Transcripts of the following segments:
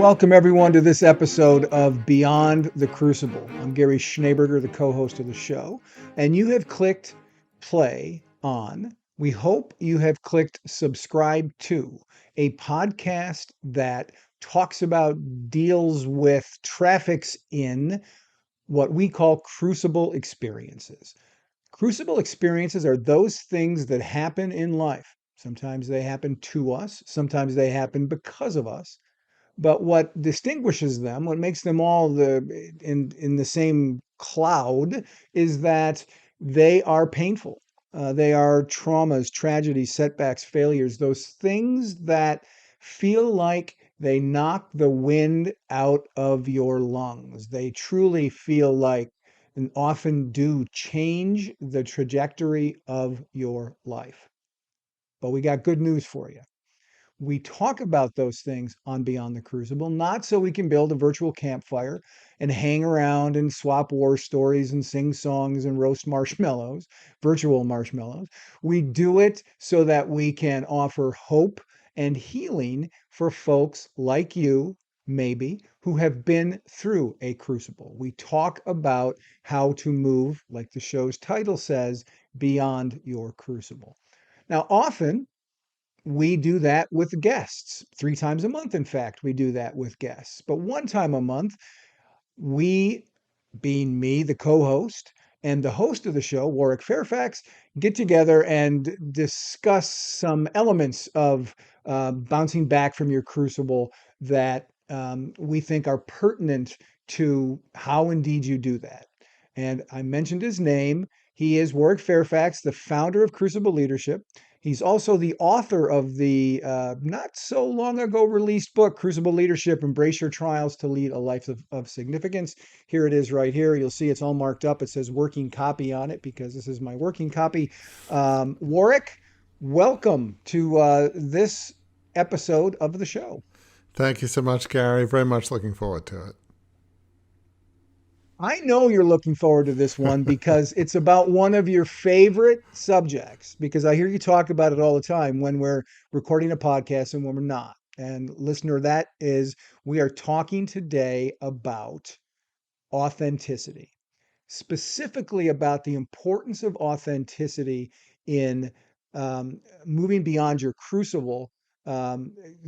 Welcome everyone to this episode of Beyond the Crucible. I'm Gary Schneeberger, the co-host of the show, and you have clicked play on, we hope you have clicked subscribe to, a podcast that talks about, deals with, traffics in what we call crucible experiences. Crucible experiences are those things that happen in life. Sometimes they happen to us, sometimes they happen because of us. But what distinguishes them, what makes them all in the same cloud, is that they are painful. They are traumas, tragedies, setbacks, failures, those things that feel like they knock the wind out of your lungs. They truly feel like, and often do, change the trajectory of your life. But we got good news for you. We talk about those things on Beyond the Crucible, not so we can build a virtual campfire and hang around and swap war stories and sing songs and roast marshmallows, virtual marshmallows. We do it so that we can offer hope and healing for folks like you, maybe, who have been through a crucible. We talk about how to move, like the show's title says, beyond your crucible. Now, often, we do that with guests. 3 times a month, in fact, we do that with guests. But one time a month, we, being me, the co host, and the host of the show, Warwick Fairfax, get together and discuss some elements of bouncing back from your crucible that we think are pertinent to how indeed you do that. And I mentioned his name. He is Warwick Fairfax, the founder of Crucible Leadership. He's also the author of the not so long ago released book, Crucible Leadership, Embrace Your Trials to Lead a Life of Significance. Here it is right here. You'll see it's all marked up. It says working copy on it because this is my working copy. Warwick, welcome to this episode of the show. Thank you so much, Gary. Very much looking forward to I know you're looking forward to this one it. because it's about one of your favorite subjects, because I hear you talk about it all the time when we're recording a podcast and when we're not. And listener, that is, we are talking today about authenticity, specifically about the importance of authenticity in moving beyond your crucible,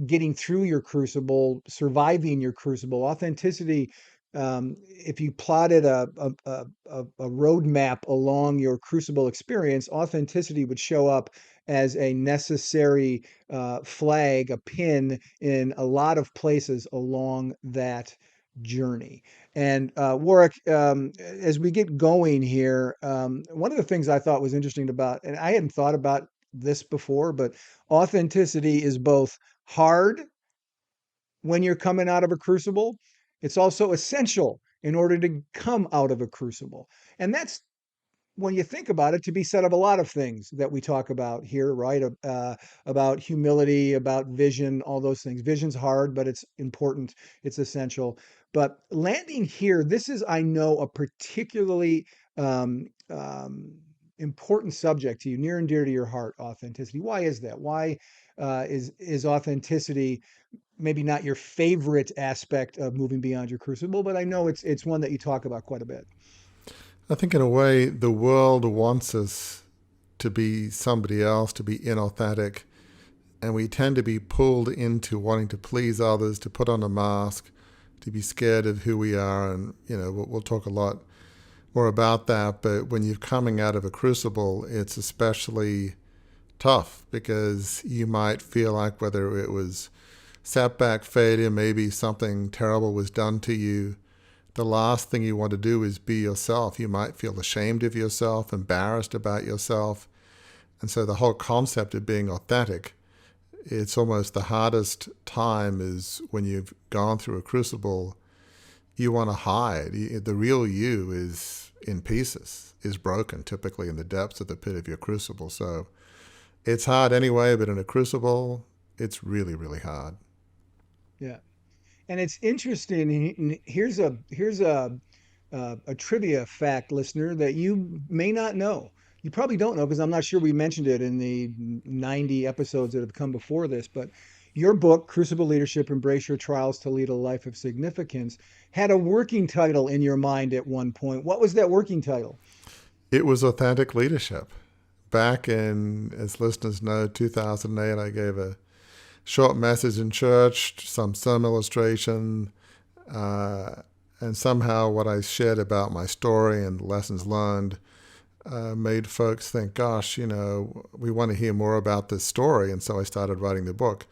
getting through your crucible, surviving your crucible. Authenticity, if you plotted a roadmap along your crucible experience, authenticity would show up as a necessary flag, a pin in a lot of places along that journey. And Warwick, as we get going here, one of the things I thought was interesting about, and I hadn't thought about this before, but authenticity is both hard when you're coming out of a crucible. It's also essential in order to come out of a crucible. And that's, when you think about it, to be said of a lot of things that we talk about here, right? About humility, about vision, all those things. Vision's hard, but it's important, it's essential. But landing here, this is, I know, a particularly important subject to you, near and dear to your heart, authenticity. Why is that? Why is authenticity maybe not your favorite aspect of moving beyond your crucible, but I know it's one that you talk about quite a bit. I think in a way, the world wants us to be somebody else, to be inauthentic. And we tend to be pulled into wanting to please others, to put on a mask, to be scared of who we are. And, we'll talk a lot more about that. But when you're coming out of a crucible, it's especially tough because you might feel like whether it was setback, failure, maybe something terrible was done to you, the last thing you want to do is be yourself. You might feel ashamed of yourself, embarrassed about yourself. And so the whole concept of being authentic, it's almost the hardest time is when you've gone through a crucible, you want to hide. The real you is in pieces, is broken, typically in the depths of the pit of your crucible. So it's hard anyway, but in a crucible, it's really, really hard. Yeah. And it's interesting. Here's a trivia fact, listener, that you may not know. You probably don't know because I'm not sure we mentioned it in the 90 episodes that have come before this. But Your book, Crucible Leadership, Embrace Your Trials to Lead a Life of Significance, had a working title in your mind at one point. What was that working title? It was Authentic Leadership. Back in, as listeners know, 2008, I gave a short message in church, some illustration, and somehow what I shared about my story and lessons learned made folks think, gosh, we want to hear more about this story. And so I started writing the book.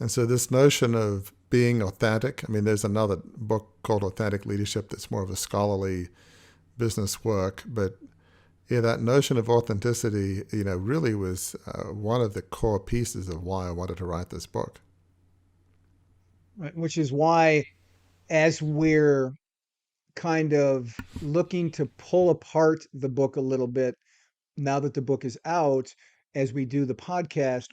And so this notion of being authentic, there's another book called Authentic Leadership that's more of a scholarly business work, but yeah, that notion of authenticity, really was one of the core pieces of why I wanted to write this book. Right, which is why, as we're kind of looking to pull apart the book a little bit now that the book is out, as we do the podcast,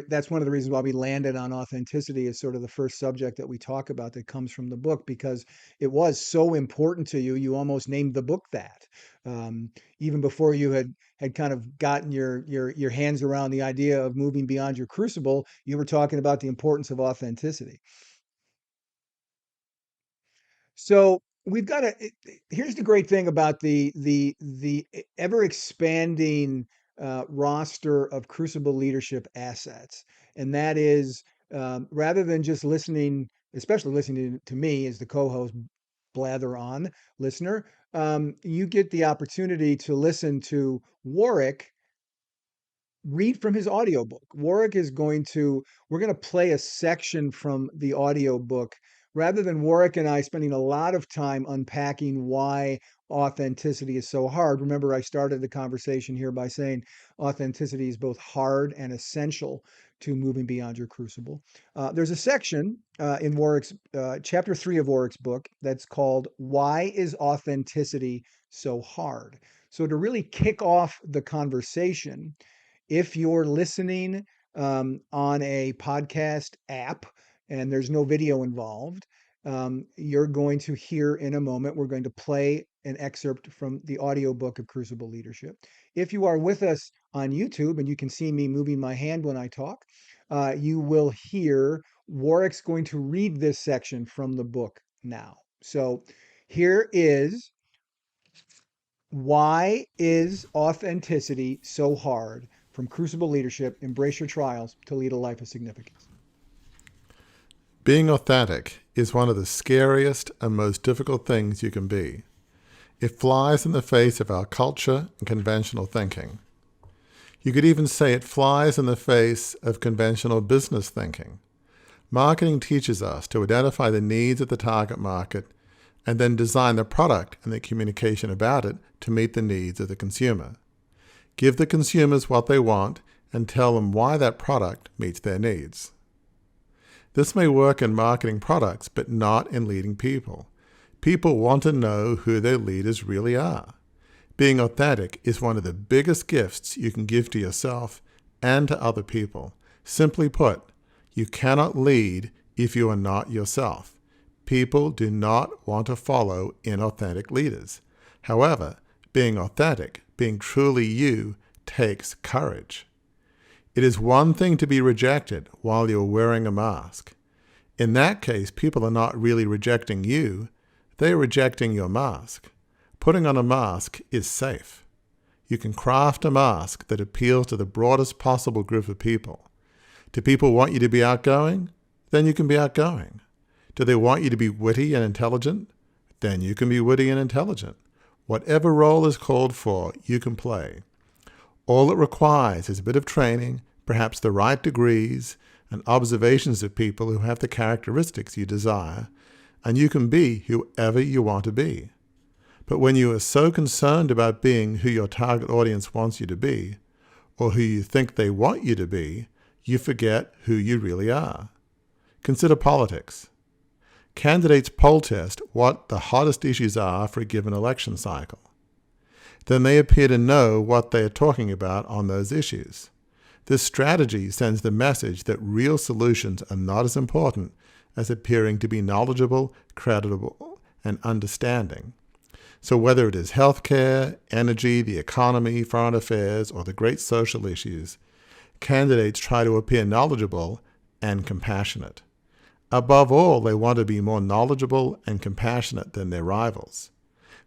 that's one of the reasons why we landed on authenticity as sort of the first subject that we talk about that comes from the book, because it was so important to you. You almost named the book that, even before you had kind of gotten your hands around the idea of moving beyond your crucible. You were talking about the importance of authenticity. So we've got a. Here's the great thing about the ever expanding roster of Crucible Leadership assets, and that is, rather than just listening, especially listening to me as the co-host blather on, listener, you get the opportunity to listen to Warwick read from his audiobook. We're going to play a section from the audiobook rather than Warwick and I spending a lot of time unpacking why authenticity is so hard. Remember, I started the conversation here by saying authenticity is both hard and essential to moving beyond your crucible. There's a section in Warwick's chapter 3 of Warwick's book that's called "Why is Authenticity So Hard?" So to really kick off the conversation, if you're listening on a podcast app and there's no video involved, you're going to hear in a moment, we're going to play an excerpt from the audiobook of Crucible Leadership. If you are with us on YouTube and you can see me moving my hand when I talk, you will hear Warwick's going to read this section from the book now. So here is "Why is Authenticity So Hard?" from Crucible Leadership, Embrace Your Trials to Lead a Life of Significance. Being authentic is one of the scariest and most difficult things you can be. It flies in the face of our culture and conventional thinking. You could even say it flies in the face of conventional business thinking. Marketing teaches us to identify the needs of the target market and then design the product and the communication about it to meet the needs of the consumer. Give the consumers what they want and tell them why that product meets their needs. This may work in marketing products, but not in leading people. People want to know who their leaders really are. Being authentic is one of the biggest gifts you can give to yourself and to other people. Simply put, you cannot lead if you are not yourself. People do not want to follow inauthentic leaders. However, being authentic, being truly you, takes courage. It is one thing to be rejected while you're wearing a mask. In that case, people are not really rejecting you, they are rejecting your mask. Putting on a mask is safe. You can craft a mask that appeals to the broadest possible group of people. Do people want you to be outgoing? Then you can be outgoing. Do they want you to be witty and intelligent? Then you can be witty and intelligent. Whatever role is called for, you can play. All it requires is a bit of training, perhaps the right degrees, and observations of people who have the characteristics you desire, and you can be whoever you want to be. But when you are so concerned about being who your target audience wants you to be, or who you think they want you to be, you forget who you really are. Consider politics. Candidates poll test what the hottest issues are for a given election cycle. Then they appear to know what they are talking about on those issues. This strategy sends the message that real solutions are not as important as appearing to be knowledgeable, credible, and understanding. So whether it is healthcare, energy, the economy, foreign affairs, or the great social issues, candidates try to appear knowledgeable and compassionate. Above all, they want to be more knowledgeable and compassionate than their rivals.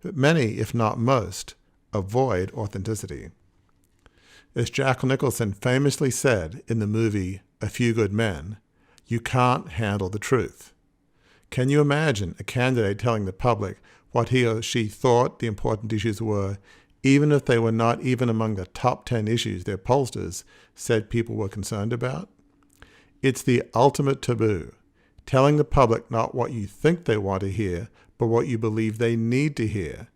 But many, if not most, avoid authenticity. As Jack Nicholson famously said in the movie A Few Good Men, you can't handle the truth. Can you imagine a candidate telling the public what he or she thought the important issues were, even if they were not even among the top 10 issues their pollsters said people were concerned about? It's the ultimate taboo, telling the public not what you think they want to hear, but what you believe they need to hear,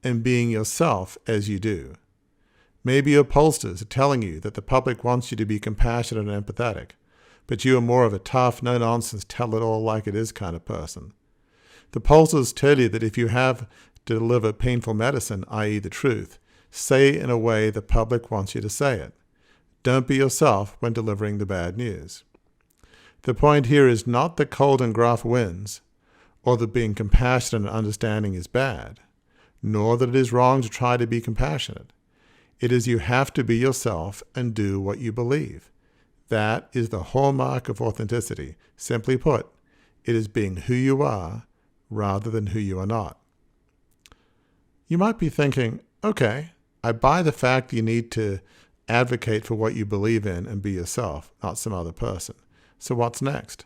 and being yourself as you do. Maybe your pollsters are telling you that the public wants you to be compassionate and empathetic, but you are more of a tough, no-nonsense, tell-it-all-like-it-is kind of person. The pollsters tell you that if you have to deliver painful medicine, i.e. the truth, say it in a way the public wants you to say it. Don't be yourself when delivering the bad news. The point here is not that cold and gruff wins, or that being compassionate and understanding is bad, nor that it is wrong to try to be compassionate. It is you have to be yourself and do what you believe. That is the hallmark of authenticity. Simply put, it is being who you are rather than who you are not. You might be thinking, okay, I buy the fact you need to advocate for what you believe in and be yourself, not some other person. So what's next?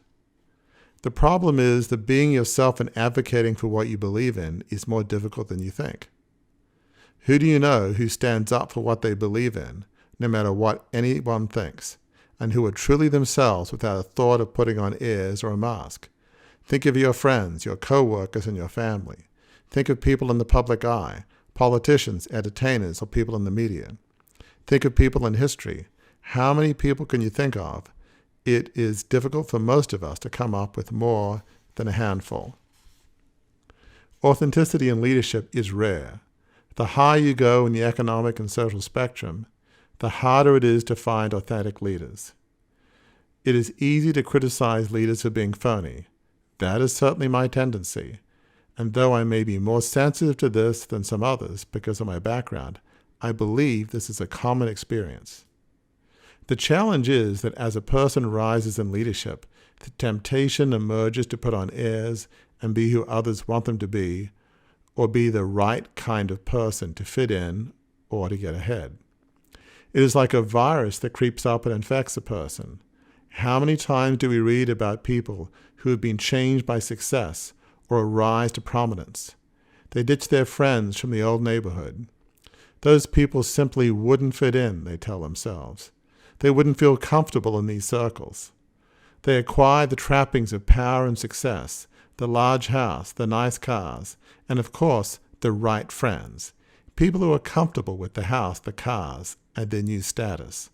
The problem is that being yourself and advocating for what you believe in is more difficult than you think. Who do you know who stands up for what they believe in, no matter what anyone thinks, and who are truly themselves without a thought of putting on airs or a mask? Think of your friends, your co-workers, and your family. Think of people in the public eye, politicians, entertainers, or people in the media. Think of people in history. How many people can you think of? It is difficult for most of us to come up with more than a handful. Authenticity in leadership is rare. The higher you go in the economic and social spectrum, the harder it is to find authentic leaders. It is easy to criticize leaders for being phony. That is certainly my tendency. And though I may be more sensitive to this than some others because of my background, I believe this is a common experience. The challenge is that as a person rises in leadership, the temptation emerges to put on airs and be who others want them to be, or be the right kind of person to fit in or to get ahead. It is like a virus that creeps up and infects a person. How many times do we read about people who have been changed by success or a rise to prominence? They ditch their friends from the old neighborhood. Those people simply wouldn't fit in, they tell themselves. They wouldn't feel comfortable in these circles. They acquire the trappings of power and success, the large house, the nice cars, and of course, the right friends. People who are comfortable with the house, the cars, and their new status.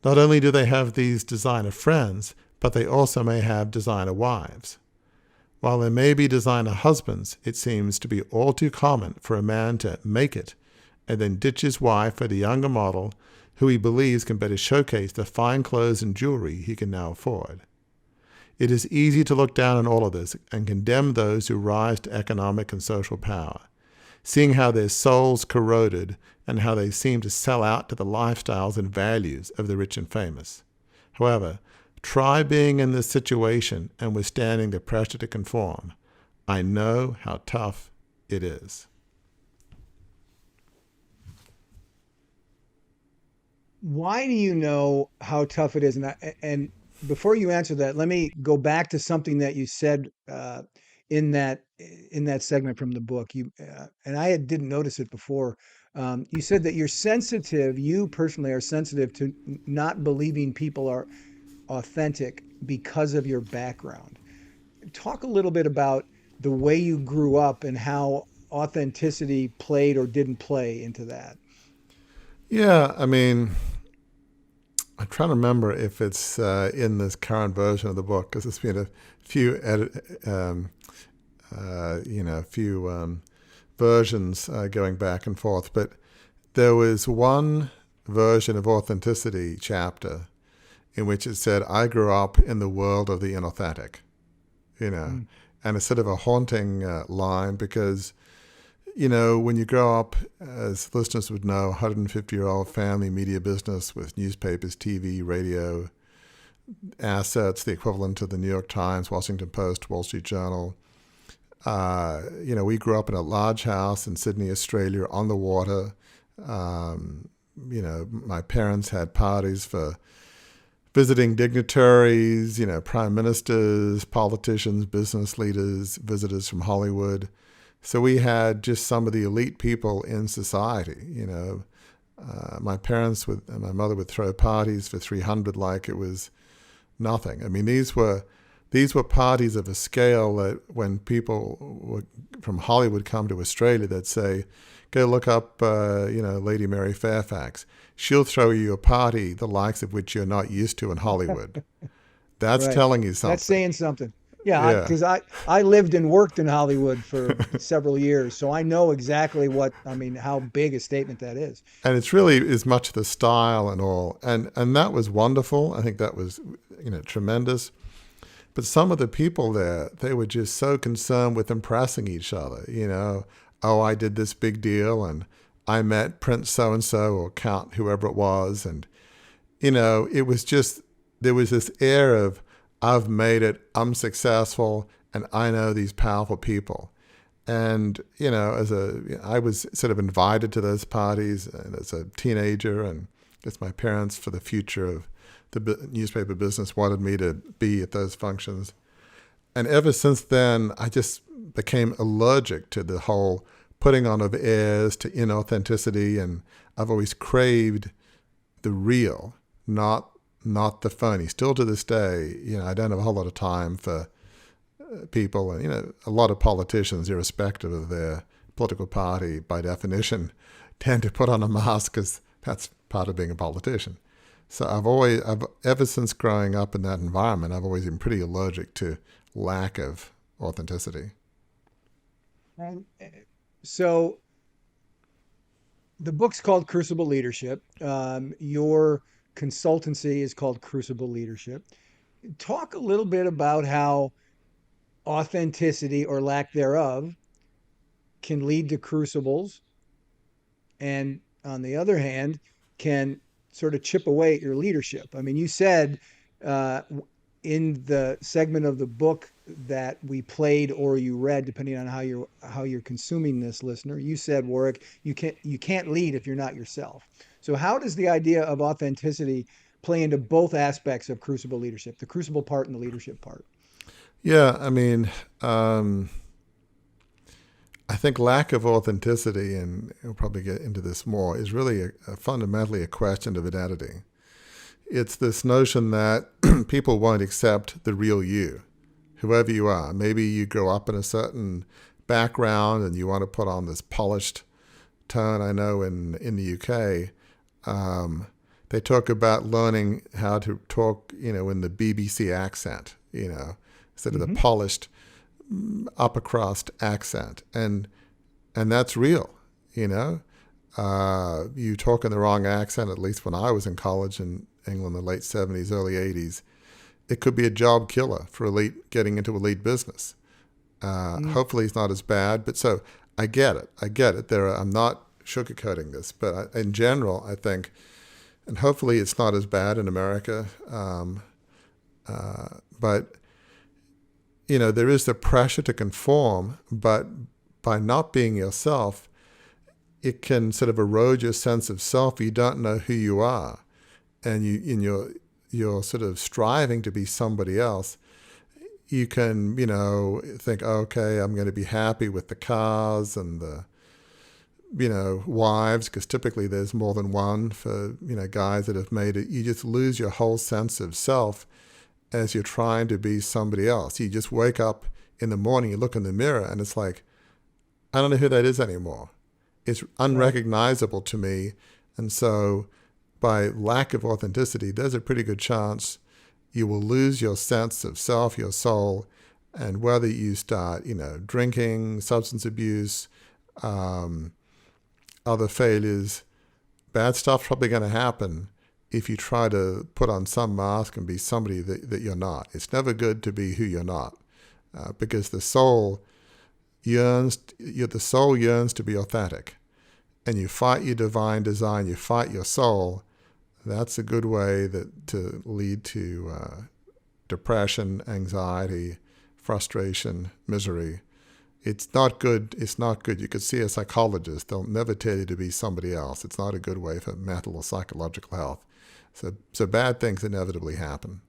Not only do they have these designer friends, but they also may have designer wives. While there may be designer husbands, it seems to be all too common for a man to make it and then ditch his wife for the younger model who he believes can better showcase the fine clothes and jewelry he can now afford. It is easy to look down on all of this and condemn those who rise to economic and social power, seeing how their souls corroded and how they seem to sell out to the lifestyles and values of the rich and famous. However, try being in this situation and withstanding the pressure to conform. I know how tough it is. Why do you know how tough it is? And before you answer that, let me go back to something that you said in that segment from the book. And I didn't notice it before. You said that you're sensitive. You personally are sensitive to not believing people are authentic because of your background. Talk a little bit about the way you grew up and how authenticity played or didn't play into that. Yeah, I mean, I'm trying to remember if it's in this current version of the book because it's been a few versions going back and forth. But there was one version of authenticity chapter in which it said, "I grew up in the world of the inauthentic," and it's sort of a haunting line because. When you grow up, as listeners would know, 150-year-old family media business with newspapers, TV, radio, assets, the equivalent to the New York Times, Washington Post, Wall Street Journal. We grew up in a large house in Sydney, Australia, on the water. My parents had parties for visiting dignitaries, prime ministers, politicians, business leaders, visitors from Hollywood. So we had just some of the elite people in society. My parents and my mother would throw parties for 300 like it was nothing. I mean, these were parties of a scale that when people from Hollywood come to Australia, they'd say, go look up, Lady Mary Fairfax. She'll throw you a party the likes of which you're not used to in Hollywood. That's Right. telling you something. That's saying something. Yeah, Yeah. because I lived and worked in Hollywood for several years, so I know exactly how big a statement that is. And it's really as much the style and all. And that was wonderful. I think that was, tremendous. But some of the people there, they were just so concerned with impressing each other, Oh, I did this big deal and I met Prince so-and-so or Count whoever it was. And, it was just, there was this air of, I've made it, I'm successful, and I know these powerful people. And, I was sort of invited to those parties and as a teenager, and as my parents, for the future of the newspaper business, wanted me to be at those functions. And ever since then, I just became allergic to the whole putting on of airs, to inauthenticity, and I've always craved the real, not the phony. Still to this day, I don't have a whole lot of time for people, and a lot of politicians, irrespective of their political party, by definition, tend to put on a mask because that's part of being a politician. So I've ever since growing up in that environment, I've always been pretty allergic to lack of authenticity. And so the book's called Crucible Leadership. Your consultancy is called Crucible Leadership. Talk a little bit about how authenticity or lack thereof can lead to crucibles, and on the other hand, can sort of chip away at your leadership. I mean, you said in the segment of the book that we played or you read, depending on how you're consuming this, listener, you said, Warwick, you can't lead if you're not yourself. So how does the idea of authenticity play into both aspects of Crucible Leadership, the Crucible part and the leadership part? Yeah, I mean, I think lack of authenticity, and we'll probably get into this more, is really fundamentally a question of identity. It's this notion that people won't accept the real you, whoever you are. Maybe you grow up in a certain background and you want to put on this polished tone. I know in the UK, they talk about learning how to talk, in the BBC accent, instead of the polished upper crust accent. And that's real, you talk in the wrong accent, at least when I was in college in England in the late 70s, early 80s, it could be a job killer for getting into elite business. Hopefully it's not as bad, but so I get it. I'm not sugarcoating this, but in general, I think, and hopefully it's not as bad in America, but there is the pressure to conform, but by not being yourself, it can sort of erode your sense of self. You don't know who you are, and you're sort of striving to be somebody else. You can, think, okay, I'm going to be happy with the cars and the, wives, because typically there's more than one for, guys that have made it. You just lose your whole sense of self as you're trying to be somebody else. You just wake up in the morning, you look in the mirror, and it's like, I don't know who that is anymore. It's unrecognizable to me. And so by lack of authenticity, there's a pretty good chance you will lose your sense of self, your soul, and whether you start, drinking, substance abuse, other failures, bad stuff's probably going to happen if you try to put on some mask and be somebody that you're not. It's never good to be who you're not, because the soul yearns to be authentic, and you fight your divine design, you fight your soul, that's a good way to lead to depression, anxiety, frustration, misery. It's not good. It's not good. You could see a psychologist. They'll never tell you to be somebody else. It's not a good way for mental or psychological health. So bad things inevitably happen.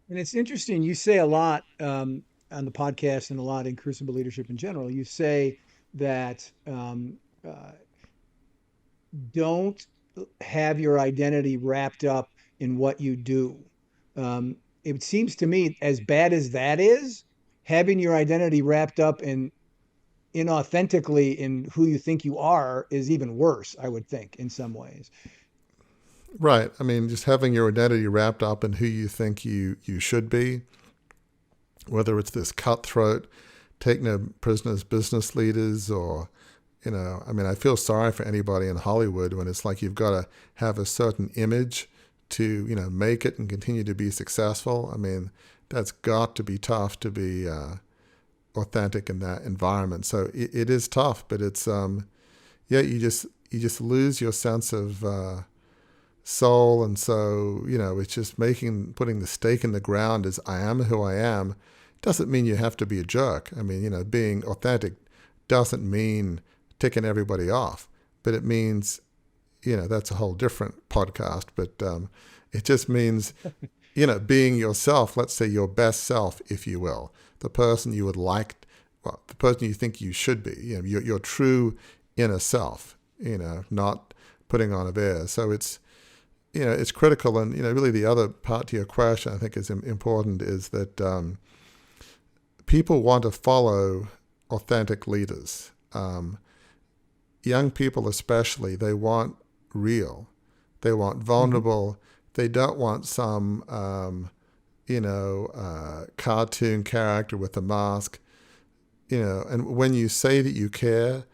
And it's interesting. You say a lot on the podcast and a lot in Crucible Leadership in general. You say that uh, don't have your identity wrapped up in what you do. Um, it seems to me, as bad as that is, having your identity wrapped up in inauthentically in who you think you are is even worse, I would think, in some ways. Right. I mean, just having your identity wrapped up in who you think you should be, whether it's this cutthroat, taking no prisoners business leaders, or, I mean, I feel sorry for anybody in Hollywood when it's like you've got to have a certain image to, make it and continue to be successful. I mean, that's got to be tough to be authentic in that environment. So it is tough, but it's, you just lose your sense of soul. And so, it's just putting the stake in the ground as I am who I am. Doesn't mean you have to be a jerk. I mean, being authentic doesn't mean ticking everybody off, but it means, that's a whole different podcast, but it just means, being yourself, let's say your best self, if you will, the person you would like, the person you think you should be, your true inner self, not putting on a veil. So it's critical. And, really the other part to your question I think is important is that people want to follow authentic leaders. Young people especially, they want real. They want vulnerable. They don't want some, cartoon character with a mask. And when you say that you care,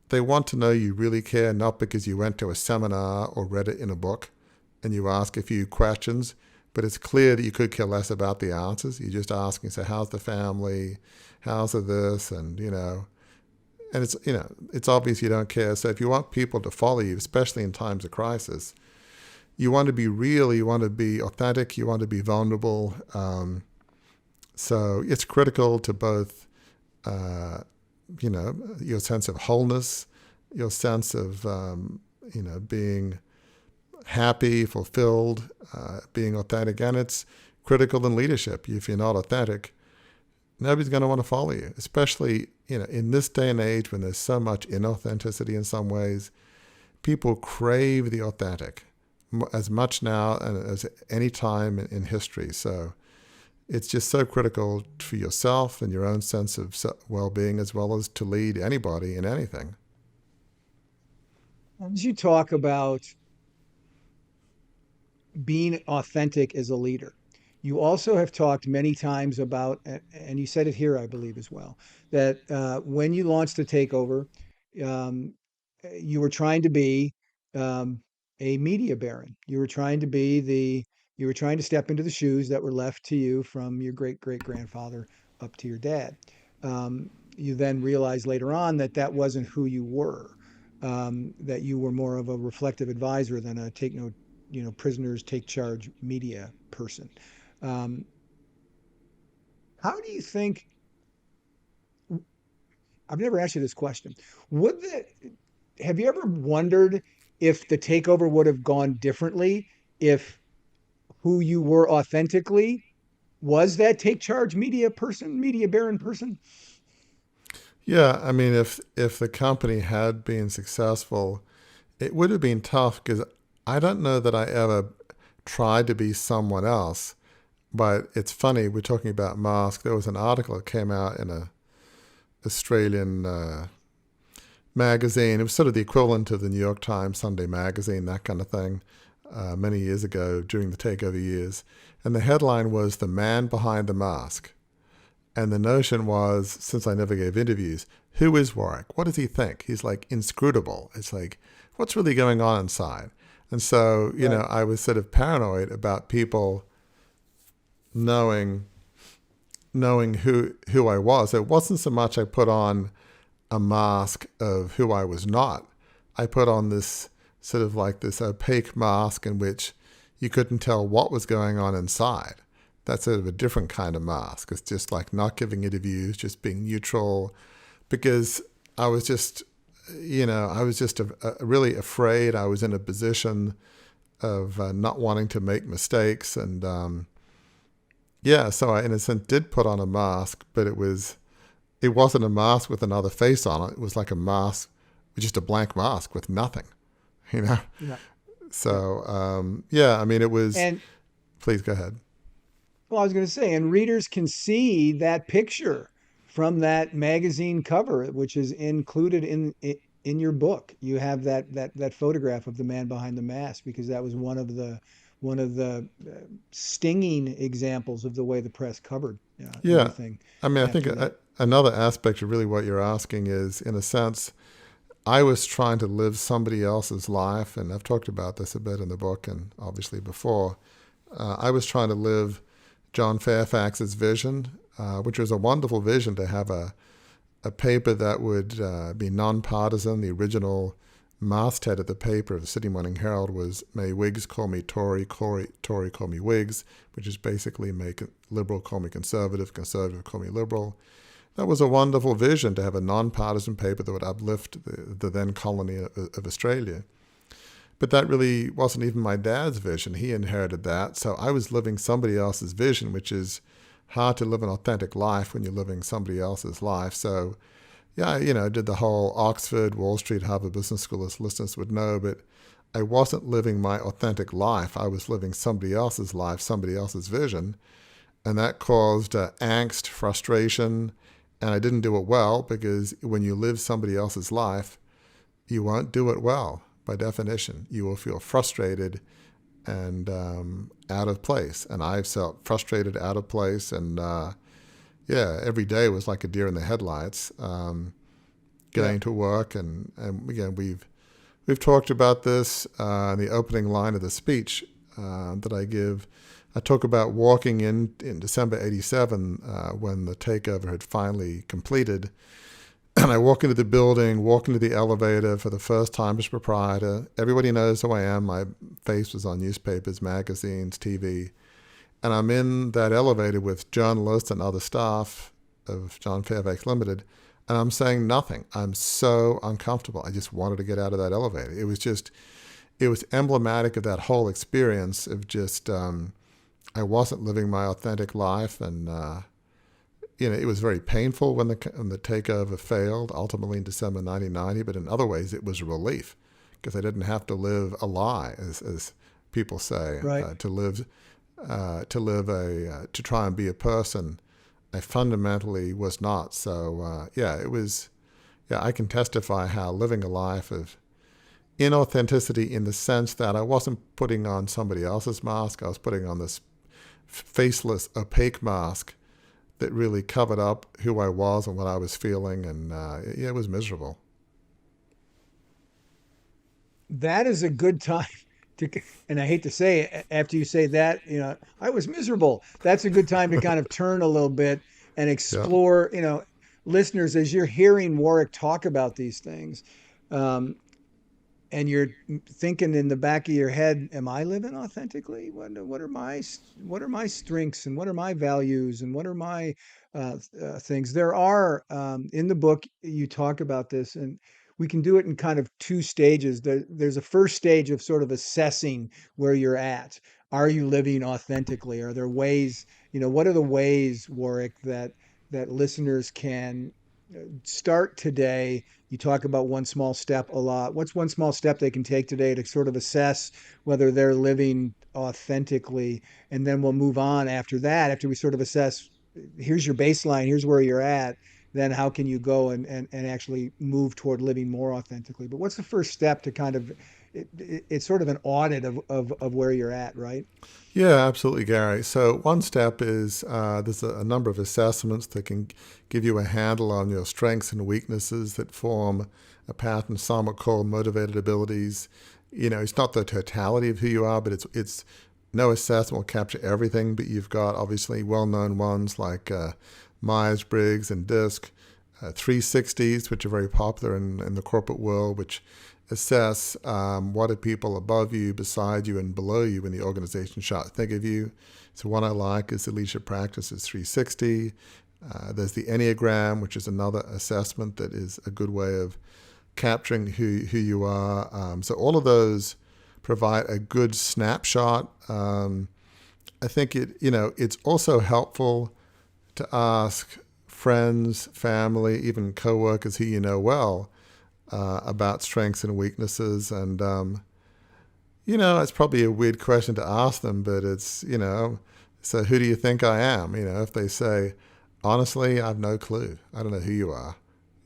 they want to know you really care, not because you went to a seminar or read it in a book and you ask a few questions, but it's clear that you could care less about the answers. You're just asking, so how's the family? How's the this? And, and it's obvious you don't care. So if you want people to follow you, especially in times of crisis, you want to be real, you want to be authentic, you want to be vulnerable. So it's critical to both, your sense of wholeness, your sense of, being happy, fulfilled, being authentic. And it's critical in leadership. If you're not authentic, nobody's going to want to follow you, especially, in this day and age when there's so much inauthenticity in some ways. People crave the authentic as much now as any time in history. So it's just so critical for yourself and your own sense of well-being, as well as to lead anybody in anything. As you talk about being authentic as a leader, you also have talked many times about, and you said it here, I believe, as well, that when you launched the takeover, um, you were trying to be um, a media baron. You were trying to step into the shoes that were left to you from your great great grandfather up to your dad. You then realized later on that that wasn't who you were, that you were more of a reflective advisor than a take no, prisoners take charge media person. Um, how do you think? I've never asked you this question. Would the Have you ever wondered if the takeover would have gone differently if who you were authentically was that take charge media person, media baron person? Yeah, I mean, if the company had been successful, it would have been tough because I don't know that I ever tried to be someone else. But it's funny, we're talking about masks. There was an article that came out in a Australian magazine. It was sort of the equivalent of the New York Times Sunday magazine, that kind of thing, many years ago during the takeover years. And the headline was "The Man Behind the Mask." And the notion was, since I never gave interviews, who is Warwick? What does he think? He's like inscrutable. It's like, what's really going on inside? And so, Right. I was sort of paranoid about people knowing who I was. It wasn't so much I put on a mask of who I was not. I put on this sort of like this opaque mask in which you couldn't tell what was going on inside. That's sort of a different kind of mask. It's just like not giving interviews, just being neutral, because I was just, really afraid. I was in a position of not wanting to make mistakes. And so I, in a sense, did put on a mask, but it wasn't a mask with another face on it. It was like a mask, just a blank mask with nothing, Yeah. So, it was, And please go ahead. well, I was going to say, and readers can see that picture from that magazine cover, which is included in your book. You have that photograph of the man behind the mask because that was one of the stinging examples of the way the press covered Yeah. everything I mean, I think after that. another aspect of really what you're asking is, in a sense, I was trying to live somebody else's life, and I've talked about this a bit in the book and obviously before. I was trying to live John Fairfax's vision, which was a wonderful vision to have a paper that would be nonpartisan. The original masthead of the paper of the Sydney Morning Herald was "May Whigs call me Tory, Tory call me Whigs," which is basically "Make Liberal call me Conservative, Conservative call me Liberal." That was a wonderful vision, to have a nonpartisan paper that would uplift the then colony of Australia. But that really wasn't even my dad's vision. He inherited that. So I was living somebody else's vision, which is hard to live an authentic life when you're living somebody else's life. So, yeah, I did the whole Oxford, Wall Street, Harvard Business School, as listeners would know, but I wasn't living my authentic life. I was living somebody else's life, somebody else's vision. And that caused angst, frustration, and I didn't do it well, because when you live somebody else's life, you won't do it well. By definition, you will feel frustrated and out of place. And I felt frustrated, out of place, and every day was like a deer in the headlights. Going to work, and again, we've talked about this in the opening line of the speech that I give. I talk about walking in December '87 when the takeover had finally completed. And I walk into the building, walk into the elevator for the first time as proprietor. Everybody knows who I am. My face was on newspapers, magazines, TV. And I'm in that elevator with journalists and other staff of John Fairfax Limited. And I'm saying nothing. I'm so uncomfortable. I just wanted to get out of that elevator. It was emblematic of that whole experience of just, I wasn't living my authentic life. And, it was very painful when the takeover failed, ultimately in December 1990, but in other ways it was a relief, because I didn't have to live a lie, as people say, Right. to try and be a person I fundamentally was not. So, I can testify how living a life of inauthenticity, in the sense that I wasn't putting on somebody else's mask, I was putting on this faceless, opaque mask that really covered up who I was and what I was feeling, and it was miserable. That is a good time to, and I hate to say it, after you say that, I was miserable. That's a good time to kind of turn a little bit and Yeah, explore, listeners, as you're hearing Warwick talk about these things, um, and you're thinking in the back of your head, am I living authentically? What are my strengths, and what are my values, and what are my things? There are, in the book you talk about this, and we can do it in kind of two stages. There's a first stage of sort of assessing where you're at. Are you living authentically? Are there ways, what are the ways, Warwick, that listeners can start today? You talk about one small step a lot. What's one small step they can take today to sort of assess whether they're living authentically? And then we'll move on after that, after we sort of assess, here's your baseline, here's where you're at. Then how can you go and actually move toward living more authentically? But what's the first step to kind of, it's sort of an audit of where you're at, right? yeah, absolutely, Gary. So one step is there's a number of assessments that can give you a handle on your strengths and weaknesses that form a pattern. Some are called motivated abilities. It's not the totality of who you are, but it's no assessment will capture everything. But you've got obviously well-known ones like Myers-Briggs and DISC, 360s, which are very popular in the corporate world, which assess what are people above you, beside you, and below you in the organization shot think of you. So one I like is the Leadership Practices 360. There's the Enneagram, which is another assessment that is a good way of capturing who you are. So all of those provide a good snapshot. I think it's also helpful to ask friends, family, even coworkers who you know well about strengths and weaknesses. And it's probably a weird question to ask them, but it's so who do you think I am? If they say, honestly, I have no clue. I don't know who you are.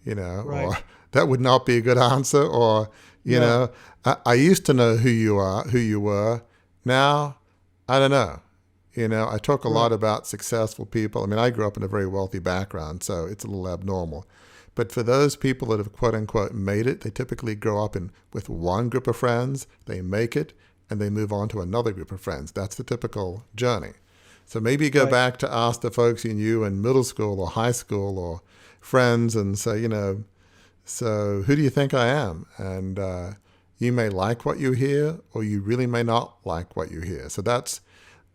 Right. Or that would not be a good answer. Or No. I used to know who you were. Now I don't know. I talk a lot Right. about successful people. I mean, I grew up in a very wealthy background, so it's a little abnormal. But for those people that have quote unquote made it, they typically grow up with one group of friends, they make it, and they move on to another group of friends. That's the typical journey. So maybe go Right. back to ask the folks you knew in middle school or high school or friends and say, so who do you think I am? And you may like what you hear, or you really may not like what you hear. So that's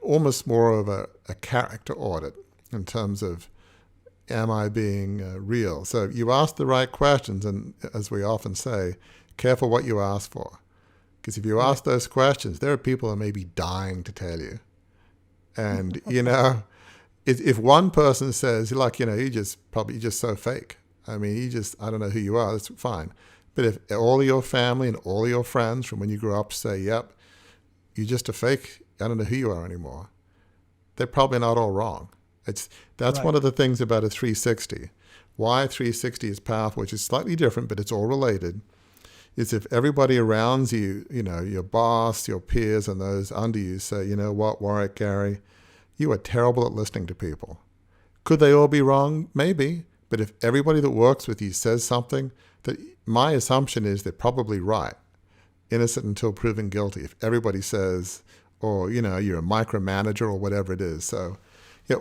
almost more of a character audit in terms of, am I being real? So you ask the right questions, and as we often say, careful what you ask for. Because if you Right. ask those questions, there are people who may be dying to tell you. And, if one person says, you're just so fake. I mean, I don't know who you are, that's fine. But if all of your family and all of your friends from when you grew up say, yep, you're just a fake, I don't know who you are anymore, they're probably not all wrong. That's Right. one of the things about a 360. Why 360 is powerful, which is slightly different, but it's all related, is if everybody around you, your boss, your peers, and those under you say, you know what, Warwick, Gary, you are terrible at listening to people. Could they all be wrong? Maybe. But if everybody that works with you says something, that my assumption is they're probably right. Innocent until proven guilty. If everybody says, or, you're a micromanager or whatever it is. So,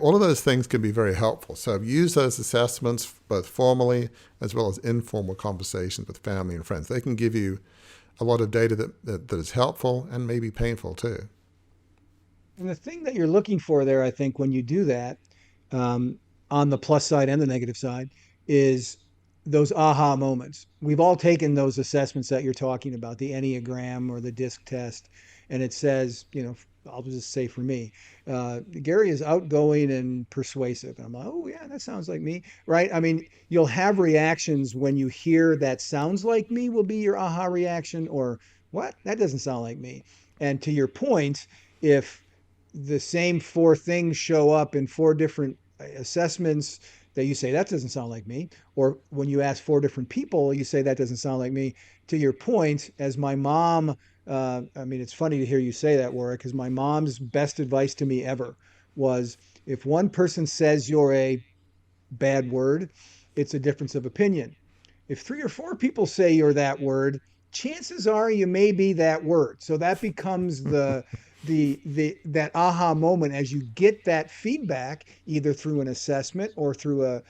all of those things can be very helpful. So use those assessments both formally as well as informal conversations with family and friends. They can give you a lot of data that is helpful and maybe painful too. And the thing that you're looking for there, I think, when you do that, um, on the plus side and the negative side, is those aha moments. We've all taken those assessments that you're talking about, the Enneagram or the DISC test, and it says, I'll just say for me, Gary is outgoing and persuasive. And I'm like, oh, yeah, that sounds like me, right? I mean, you'll have reactions when you hear that sounds like me, will be your aha reaction, or what? That doesn't sound like me. And to your point, if the same four things show up in four different assessments that you say that doesn't sound like me, or when you ask four different people you say that doesn't sound like me. To your point, as my mom, I mean, it's funny to hear you say that, Warwick, because my mom's best advice to me ever was, if one person says you're a bad word, it's a difference of opinion. If three or four people say you're that word, chances are you may be that word. So that becomes the that aha moment as you get that feedback, either through an assessment or through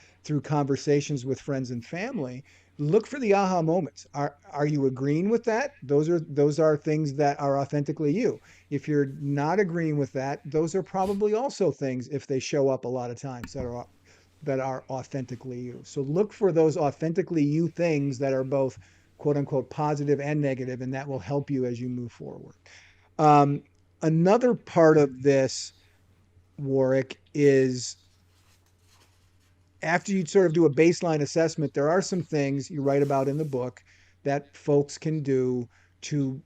conversations with friends and family. Look for the aha moments. Are you agreeing with that? Those are things that are authentically you. If you're not agreeing with that, those are probably also things, if they show up a lot of times, that are authentically you. So look for those authentically you things that are both quote unquote positive and negative, and that will help you as you move forward. Um, Another part of this, Warwick, is after you sort of do a baseline assessment, there are some things you write about in the book that folks can do to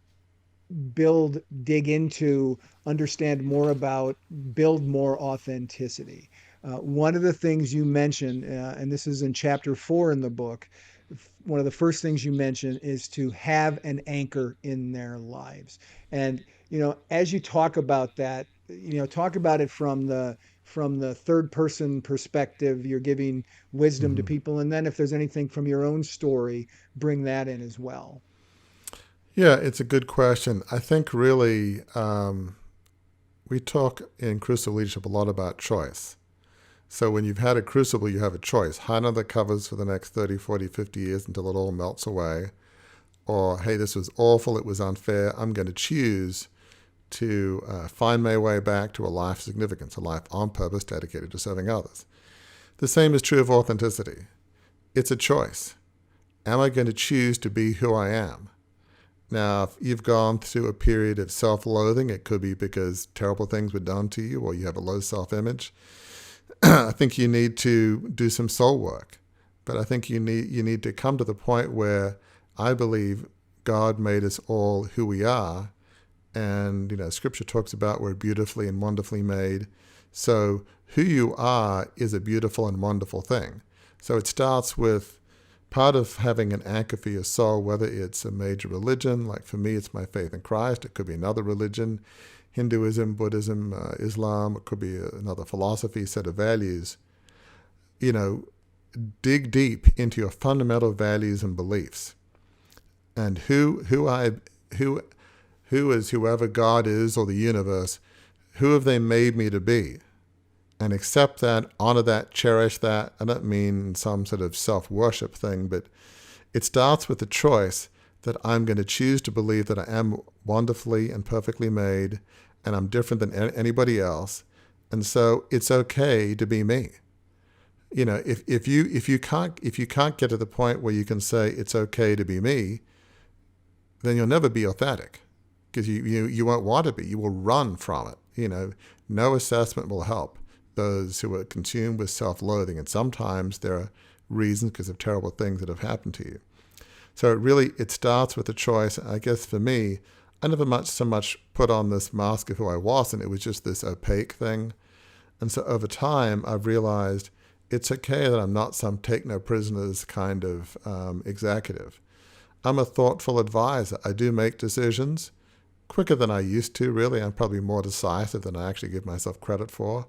dig into, understand more about, build more authenticity. One of the things you mention, and this is in chapter 4 in the book, one of the first things you mention is to have an anchor in their lives. And, as you talk about that, talk about it from the third person perspective. You're giving wisdom to Mm-hmm. people. And then if there's anything from your own story, bring that in as well. Yeah, it's a good question. I think really we talk in Crucible Leadership a lot about choice. So when you've had a crucible, you have a choice. Hide under the covers for the next 30, 40, 50 years until it all melts away. or, hey, this was awful, it was unfair, I'm going to choose to find my way back to a life of significance, a life on purpose dedicated to serving others. The same is true of authenticity. It's a choice. Am I going to choose to be who I am? Now, if you've gone through a period of self-loathing, it could be because terrible things were done to you or you have a low self-image. I think you need to do some soul work. But I think you need to come to the point where I believe God made us all who we are. And, Scripture talks about we're beautifully and wonderfully made. So who you are is a beautiful and wonderful thing. So it starts with part of having an anchor for your soul, whether it's a major religion, like for me, it's my faith in Christ. It could be another religion, Hinduism, Buddhism, Islam. It could be another philosophy, set of values. Dig deep into your fundamental values and beliefs. And who is whoever God is or the universe, who have they made me to be? And accept that, honor that, cherish that. I don't mean some sort of self-worship thing, but it starts with the choice that I'm going to choose to believe that I am wonderfully and perfectly made, and I'm different than anybody else. And so it's okay to be me. If you can't get to the point where you can say it's okay to be me, then you'll never be authentic, because you won't want to be. You will run from it. No assessment will help those who are consumed with self-loathing, and sometimes there are reasons because of terrible things that have happened to you. So it starts with a choice. I guess for me, I never so much put on this mask of who I wasn't. It was just this opaque thing. And so over time, I've realized it's okay that I'm not some take no prisoners kind of executive. I'm a thoughtful advisor. I do make decisions quicker than I used to, really. I'm probably more decisive than I actually give myself credit for.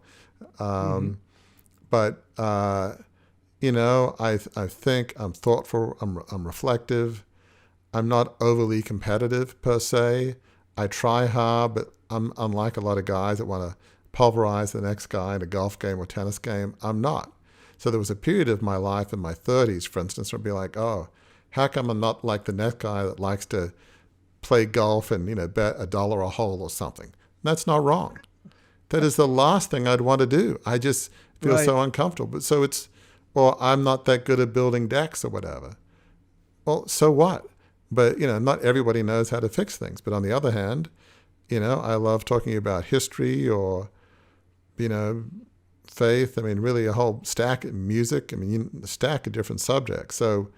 But, I think I'm thoughtful, I'm reflective. I'm not overly competitive per se. I try hard, but I'm unlike a lot of guys that want to pulverize the next guy in a golf game or tennis game. I'm not. So there was a period of my life in my 30s, for instance, where I'd be like, oh, how come I'm not like the next guy that likes to play golf and, bet $1 a hole or something? That's not wrong. That is the last thing I'd want to do. I just feel so uncomfortable. So or I'm not that good at building decks or whatever. Well, so what? But, not everybody knows how to fix things. But on the other hand, I love talking about history or, faith. I mean, really a whole stack of music. I mean, a stack of different subjects. So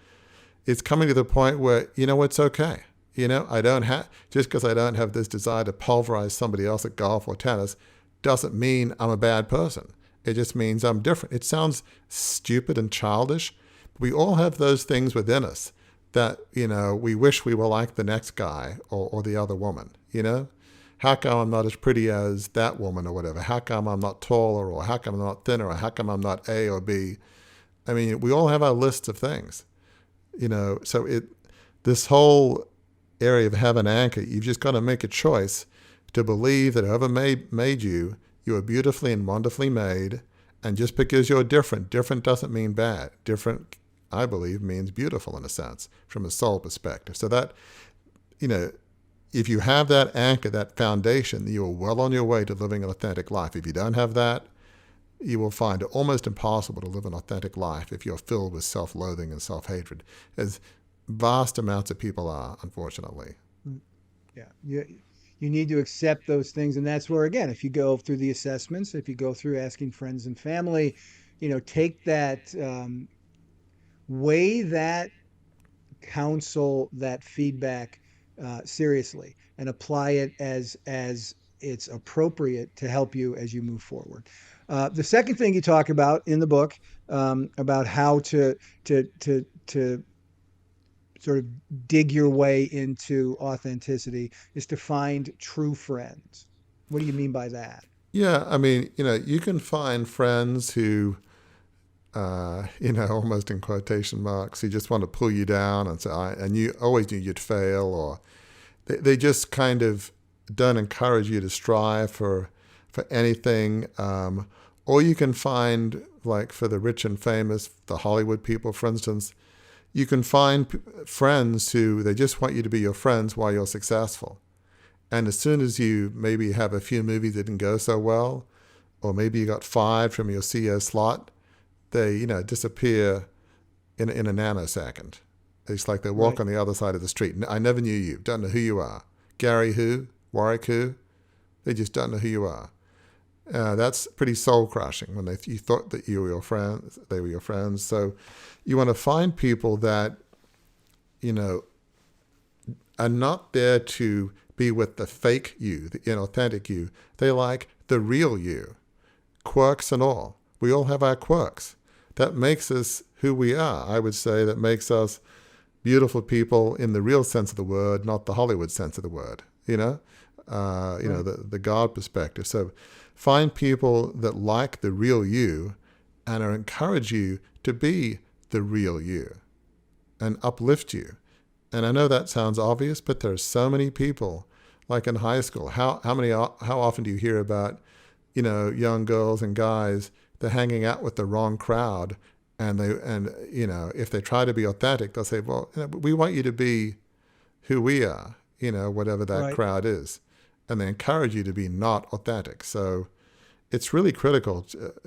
it's coming to the point where, it's okay. I don't have, just because I don't have this desire to pulverize somebody else at golf or tennis doesn't mean I'm a bad person. It just means I'm different. It sounds stupid and childish, but we all have those things within us that, we wish we were like the next guy or the other woman, How come I'm not as pretty as that woman or whatever? How come I'm not taller, or how come I'm not thinner, or how come I'm not A or B? I mean, we all have our lists of things, so this whole area of having an anchor, you've just got to make a choice to believe that whoever made you, you are beautifully and wonderfully made. And just because you're different doesn't mean bad. Different, I believe, means beautiful in a sense, from a soul perspective. So that, if you have that anchor, that foundation, you are well on your way to living an authentic life. If you don't have that, you will find it almost impossible to live an authentic life if you're filled with self-loathing and self-hatred, as vast amounts of people are, unfortunately. Yeah. You need to accept those things. And that's where, again, if you go through the assessments, if you go through asking friends and family, take that, weigh that counsel, that feedback seriously, and apply it as it's appropriate to help you as you move forward. The second thing you talk about in the book, about how to sort of dig your way into authenticity, is to find true friends. What do you mean by that? Yeah, I mean, you can find friends who, almost in quotation marks, who just want to pull you down and say, and you always knew you'd fail, or they just kind of don't encourage you to strive for anything. Or you can find, like for the rich and famous, the Hollywood people, for instance, You can find friends who they just want you to be your friends while you're successful. And as soon as you maybe have a few movies that didn't go so well, or maybe you got fired from your CEO slot, they, disappear in a nanosecond. It's like they walk Right. on the other side of the street. I never knew you. Don't know who you are. Gary who? Warwick who? They just don't know who you are. That's pretty soul crushing when you thought that you were your friends, they were your friends. So you want to find people that, are not there to be with the fake you, the inauthentic you. They like the real you, quirks and all. We all have our quirks. That makes us who we are. I would say that makes us beautiful people in the real sense of the word, not the Hollywood sense of the word, Right. the God perspective. So find people that like the real you and encourage you to be the real you and uplift you. And I know that sounds obvious, but there are so many people, like in high school. How often do you hear about, young girls and guys, they're hanging out with the wrong crowd, and if they try to be authentic, they'll say, well, we want you to be who we are, whatever that Right. crowd is, and they encourage you to be not authentic. So it's really critical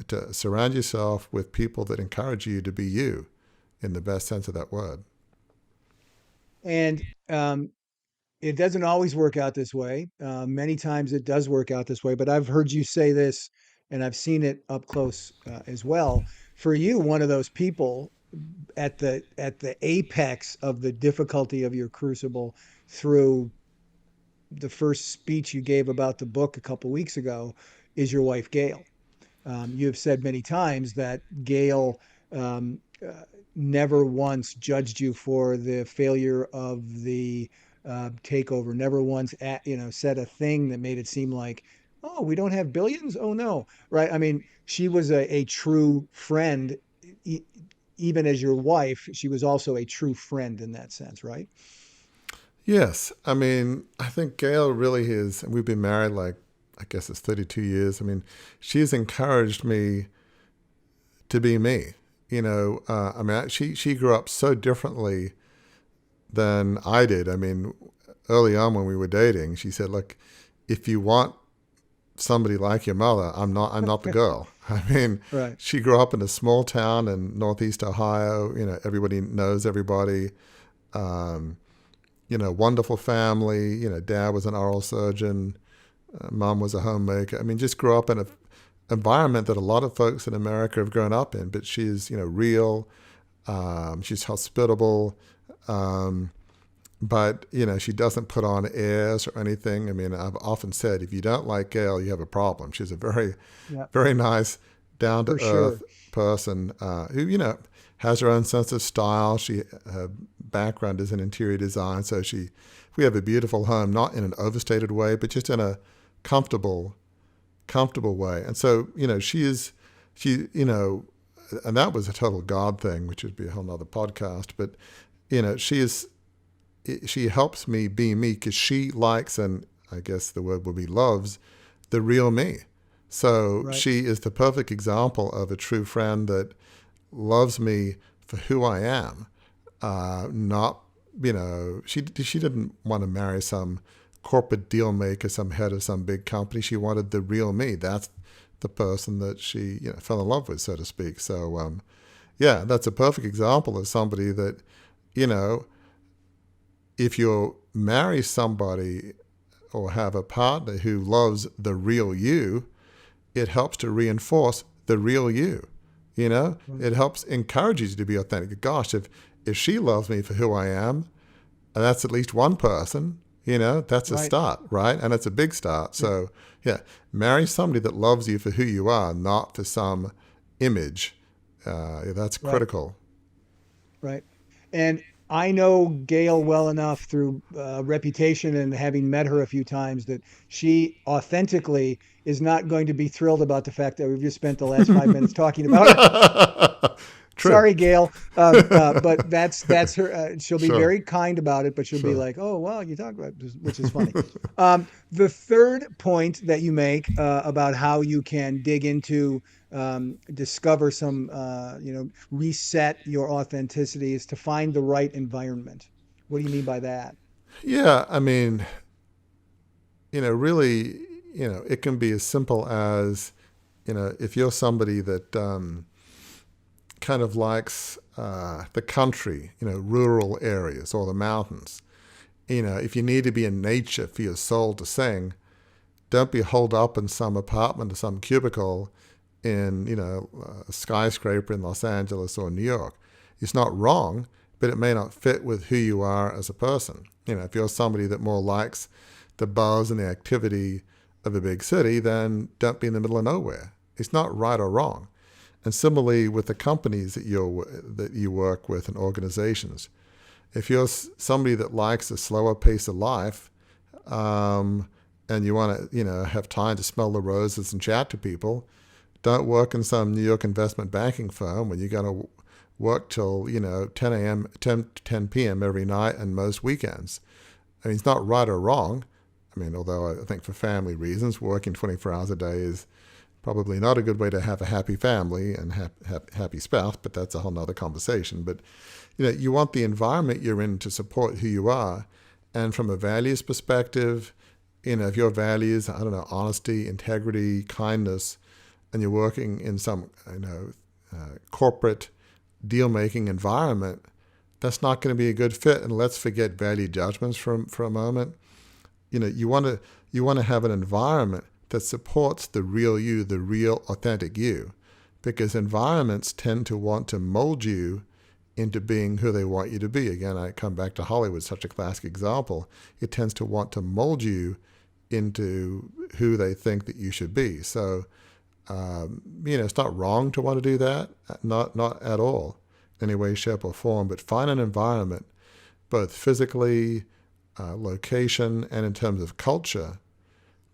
to surround yourself with people that encourage you to be you, in the best sense of that word. And it doesn't always work out this way. Many times it does work out this way, but I've heard you say this and I've seen it up close as well. For you, one of those people at the apex of the difficulty of your crucible through the first speech you gave about the book a couple weeks ago is your wife, Gail. You have said many times that Gail um, uh, never once judged you for the failure of the takeover. Never once, said a thing that made it seem like, oh, we don't have billions. Oh no, right? I mean, she was a true friend. E- Even as your wife, she was also a true friend in that sense, right? Yes. I mean, I think Gail really is, and we've been married like, I guess it's 32 years. I mean, she's encouraged me to be me. She grew up so differently than I did. I mean, early on when we were dating, she said, look, if you want somebody like your mother, I'm not the girl. I mean, Right. she grew up in a small town in Northeast Ohio. Everybody knows everybody. Um, wonderful family. Dad was an oral surgeon. Mom was a homemaker. I mean, just grew up in an environment that a lot of folks in America have grown up in. But she's, real. She's hospitable. Um, but, she doesn't put on airs or anything. I mean, I've often said, if you don't like Gail, you have a problem. She's a very, Yeah, very nice, down to for earth sure. person who, has her own sense of style. Her background is in interior design, so we have a beautiful home, not in an overstated way, but just in a comfortable, comfortable way. And so, and that was a total God thing, which would be a whole nother podcast. But, she helps me be me because she likes, and I guess the word would be loves, the real me. So Right. she is the perfect example of a true friend that loves me for who I am. Not, she didn't want to marry some corporate deal maker, some head of some big company. She wanted the real me. That's the person that she fell in love with, so to speak. So yeah, that's a perfect example of somebody that, you know, if you marry somebody or have a partner who loves the real you, it helps to reinforce the real you. Right. It helps encourage you to be authentic. Gosh, if she loves me for who I am, and that's at least one person, that's a Right. start, right? And it's a big start. Yeah. So, yeah, marry somebody that loves you for who you are, not for some image. That's Right. critical. Right. And I know Gail well enough through reputation and having met her a few times that she authentically is not going to be thrilled about the fact that we've just spent the last 5 minutes talking about her. True. Sorry, Gail. But that's her. She'll be Sure. very kind about it, but she'll be Sure. like, "Oh, well, you talk about," which is funny. The third point that you make about how you can dig into, discover some, reset your authenticity is to find the right environment. What do you mean by that? Yeah, I mean, really, it can be as simple as, if you're somebody that kind of likes the country, rural areas or the mountains, if you need to be in nature for your soul to sing, don't be holed up in some apartment or some cubicle in, a skyscraper in Los Angeles or New York. It's not wrong, but it may not fit with who you are as a person. If you're somebody that more likes the buzz and the activity of a big city, then don't be in the middle of nowhere. It's not right or wrong. And similarly with the companies that you work with and organizations, if you're somebody that likes a slower pace of life, and you want to, have time to smell the roses and chat to people, don't work in some New York investment banking firm when you got to work till 10 a.m. 10 p.m. every night and most weekends. I mean, it's not right or wrong. I mean, although I think for family reasons, working 24 hours a day is probably not a good way to have a happy family and happy spouse, but that's a whole nother conversation. But you want the environment you're in to support who you are. And from a values perspective, if your values, I don't know, honesty, integrity, kindness, and you're working in some, corporate deal-making environment, that's not going to be a good fit. And let's forget value judgments for a moment. You want to have an environment that supports the real you, the real authentic you, because environments tend to want to mold you into being who they want you to be. Again, I come back to Hollywood, such a classic example. It tends to want to mold you into who they think that you should be. So, it's not wrong to want to do that, not at all, in any way, shape, or form. But find an environment, both physically, location, and in terms of culture,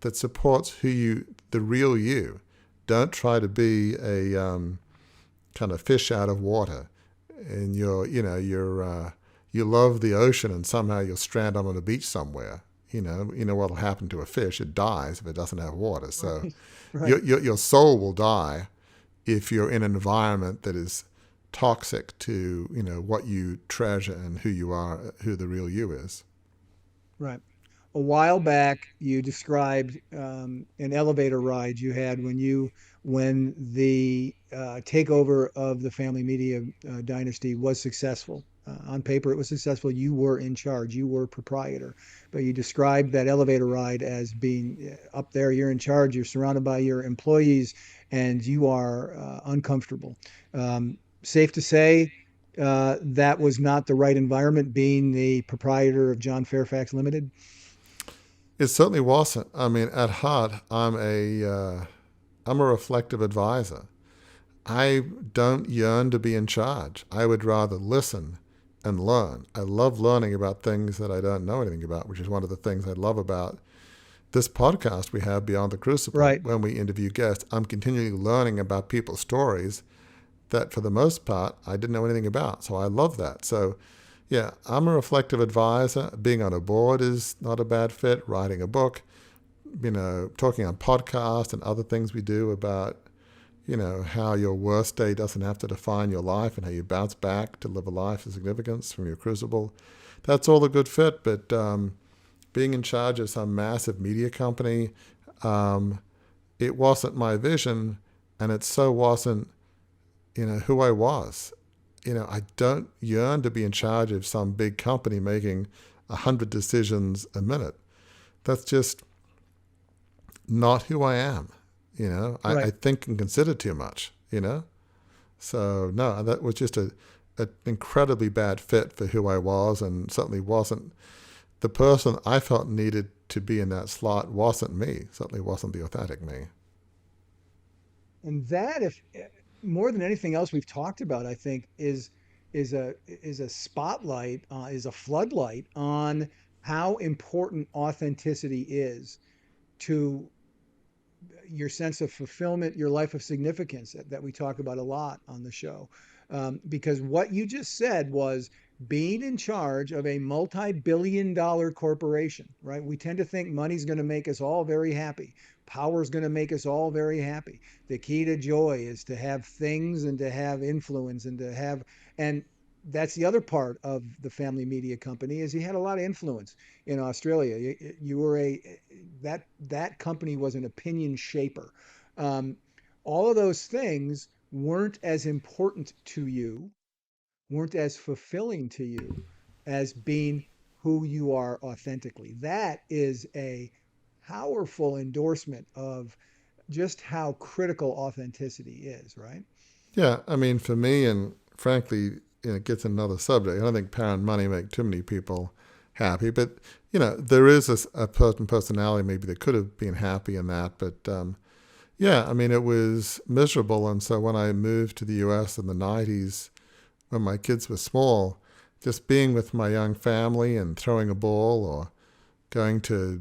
that supports the real you. Don't try to be a kind of fish out of water, and you love the ocean, and somehow you'll strand on a beach somewhere. You know what'll happen to a fish? It dies if it doesn't have water. So, Right. your soul will die if you're in an environment that is toxic to what you treasure and who you are, who the real you is. Right. A while back, you described an elevator ride you had when the takeover of the family media dynasty was successful. On paper, it was successful. You were in charge. You were proprietor. But you described that elevator ride as being up there. You're in charge. You're surrounded by your employees, and you are uncomfortable. Safe to say, that was not the right environment, being the proprietor of John Fairfax Limited. It certainly wasn't. I mean, at heart, I'm a reflective advisor. I don't yearn to be in charge. I would rather listen and learn. I love learning about things that I don't know anything about, which is one of the things I love about this podcast we have, Beyond the Crucible. Right. When we interview guests, I'm continually learning about people's stories that for the most part I didn't know anything about. So I love that. So yeah, I'm a reflective advisor. Being on a board is not a bad fit. Writing a book, talking on podcasts and other things we do about, how your worst day doesn't have to define your life and how you bounce back to live a life of significance from your crucible. That's all a good fit. But being in charge of some massive media company, it wasn't my vision, and it so wasn't, who I was. I don't yearn to be in charge of some big company making 100 decisions a minute. That's just not who I am. I Right. think and consider too much, So no, that was just an incredibly bad fit for who I was, and certainly wasn't the person I felt needed to be in that slot. Wasn't me. Certainly wasn't the authentic me. And that, if more than anything else we've talked about, I think is a spotlight, is a floodlight on how important authenticity is to your sense of fulfillment, your life of significance that we talk about a lot on the show. because what you just said was being in charge of a multi-billion-dollar corporation, right? We tend to think money's going to make us all very happy. Power's going to make us all very happy. The key to joy is to have things and to have influence and to have, and that's the other part of the family media company is he had a lot of influence in Australia. You were that company was an opinion shaper. Um, all of those things weren't as important to you, weren't as fulfilling to you as being who you are authentically. That is a powerful endorsement of just how critical authenticity is, right? Yeah, I mean, for me, and frankly, it gets another subject. I don't think power and money make too many people happy, but there is a certain personality maybe that could have been happy in that, but yeah, I mean, it was miserable, and so when I moved to the U.S. in the '90s, when my kids were small, just being with my young family and throwing a ball or going to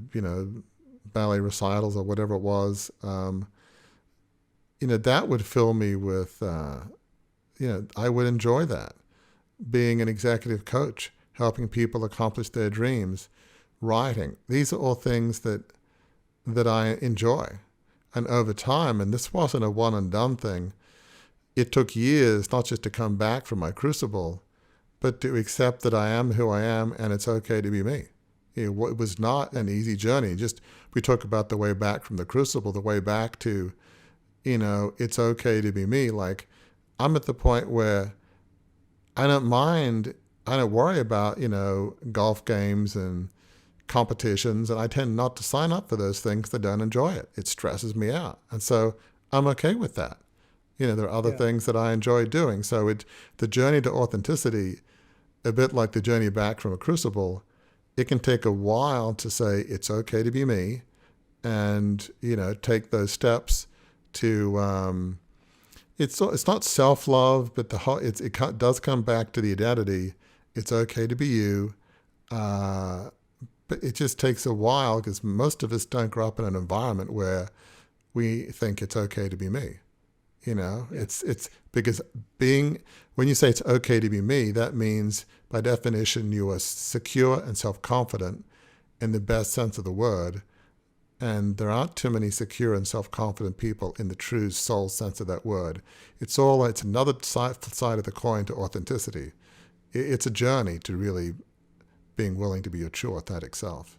ballet recitals or whatever it was, that would fill me with, I would enjoy that. Being an executive coach, helping people accomplish their dreams, writing. These are all things that I enjoy. And over time, and this wasn't a one and done thing, it took years not just to come back from my crucible, but to accept that I am who I am and it's okay to be me. It was not an easy journey. Just we talk about the way back from the crucible, the way back to, it's okay to be me. Like I'm at the point where I don't worry about, golf games and competitions, and I tend not to sign up for those things that don't enjoy it. It stresses me out. And so I'm okay with that. There are other things that I enjoy doing. So the journey to authenticity, a bit like the journey back from a crucible, it can take a while to say it's okay to be me and, take those steps to, it's not self-love, but it does come back to the identity. It's okay to be you. But it just takes a while because most of us don't grow up in an environment where we think it's okay to be me. It's because when you say it's okay to be me, that means by definition you are secure and self-confident in the best sense of the word. And there aren't too many secure and self-confident people in the true soul sense of that word. It's another side of the coin to authenticity. It's a journey to really being willing to be your true authentic self.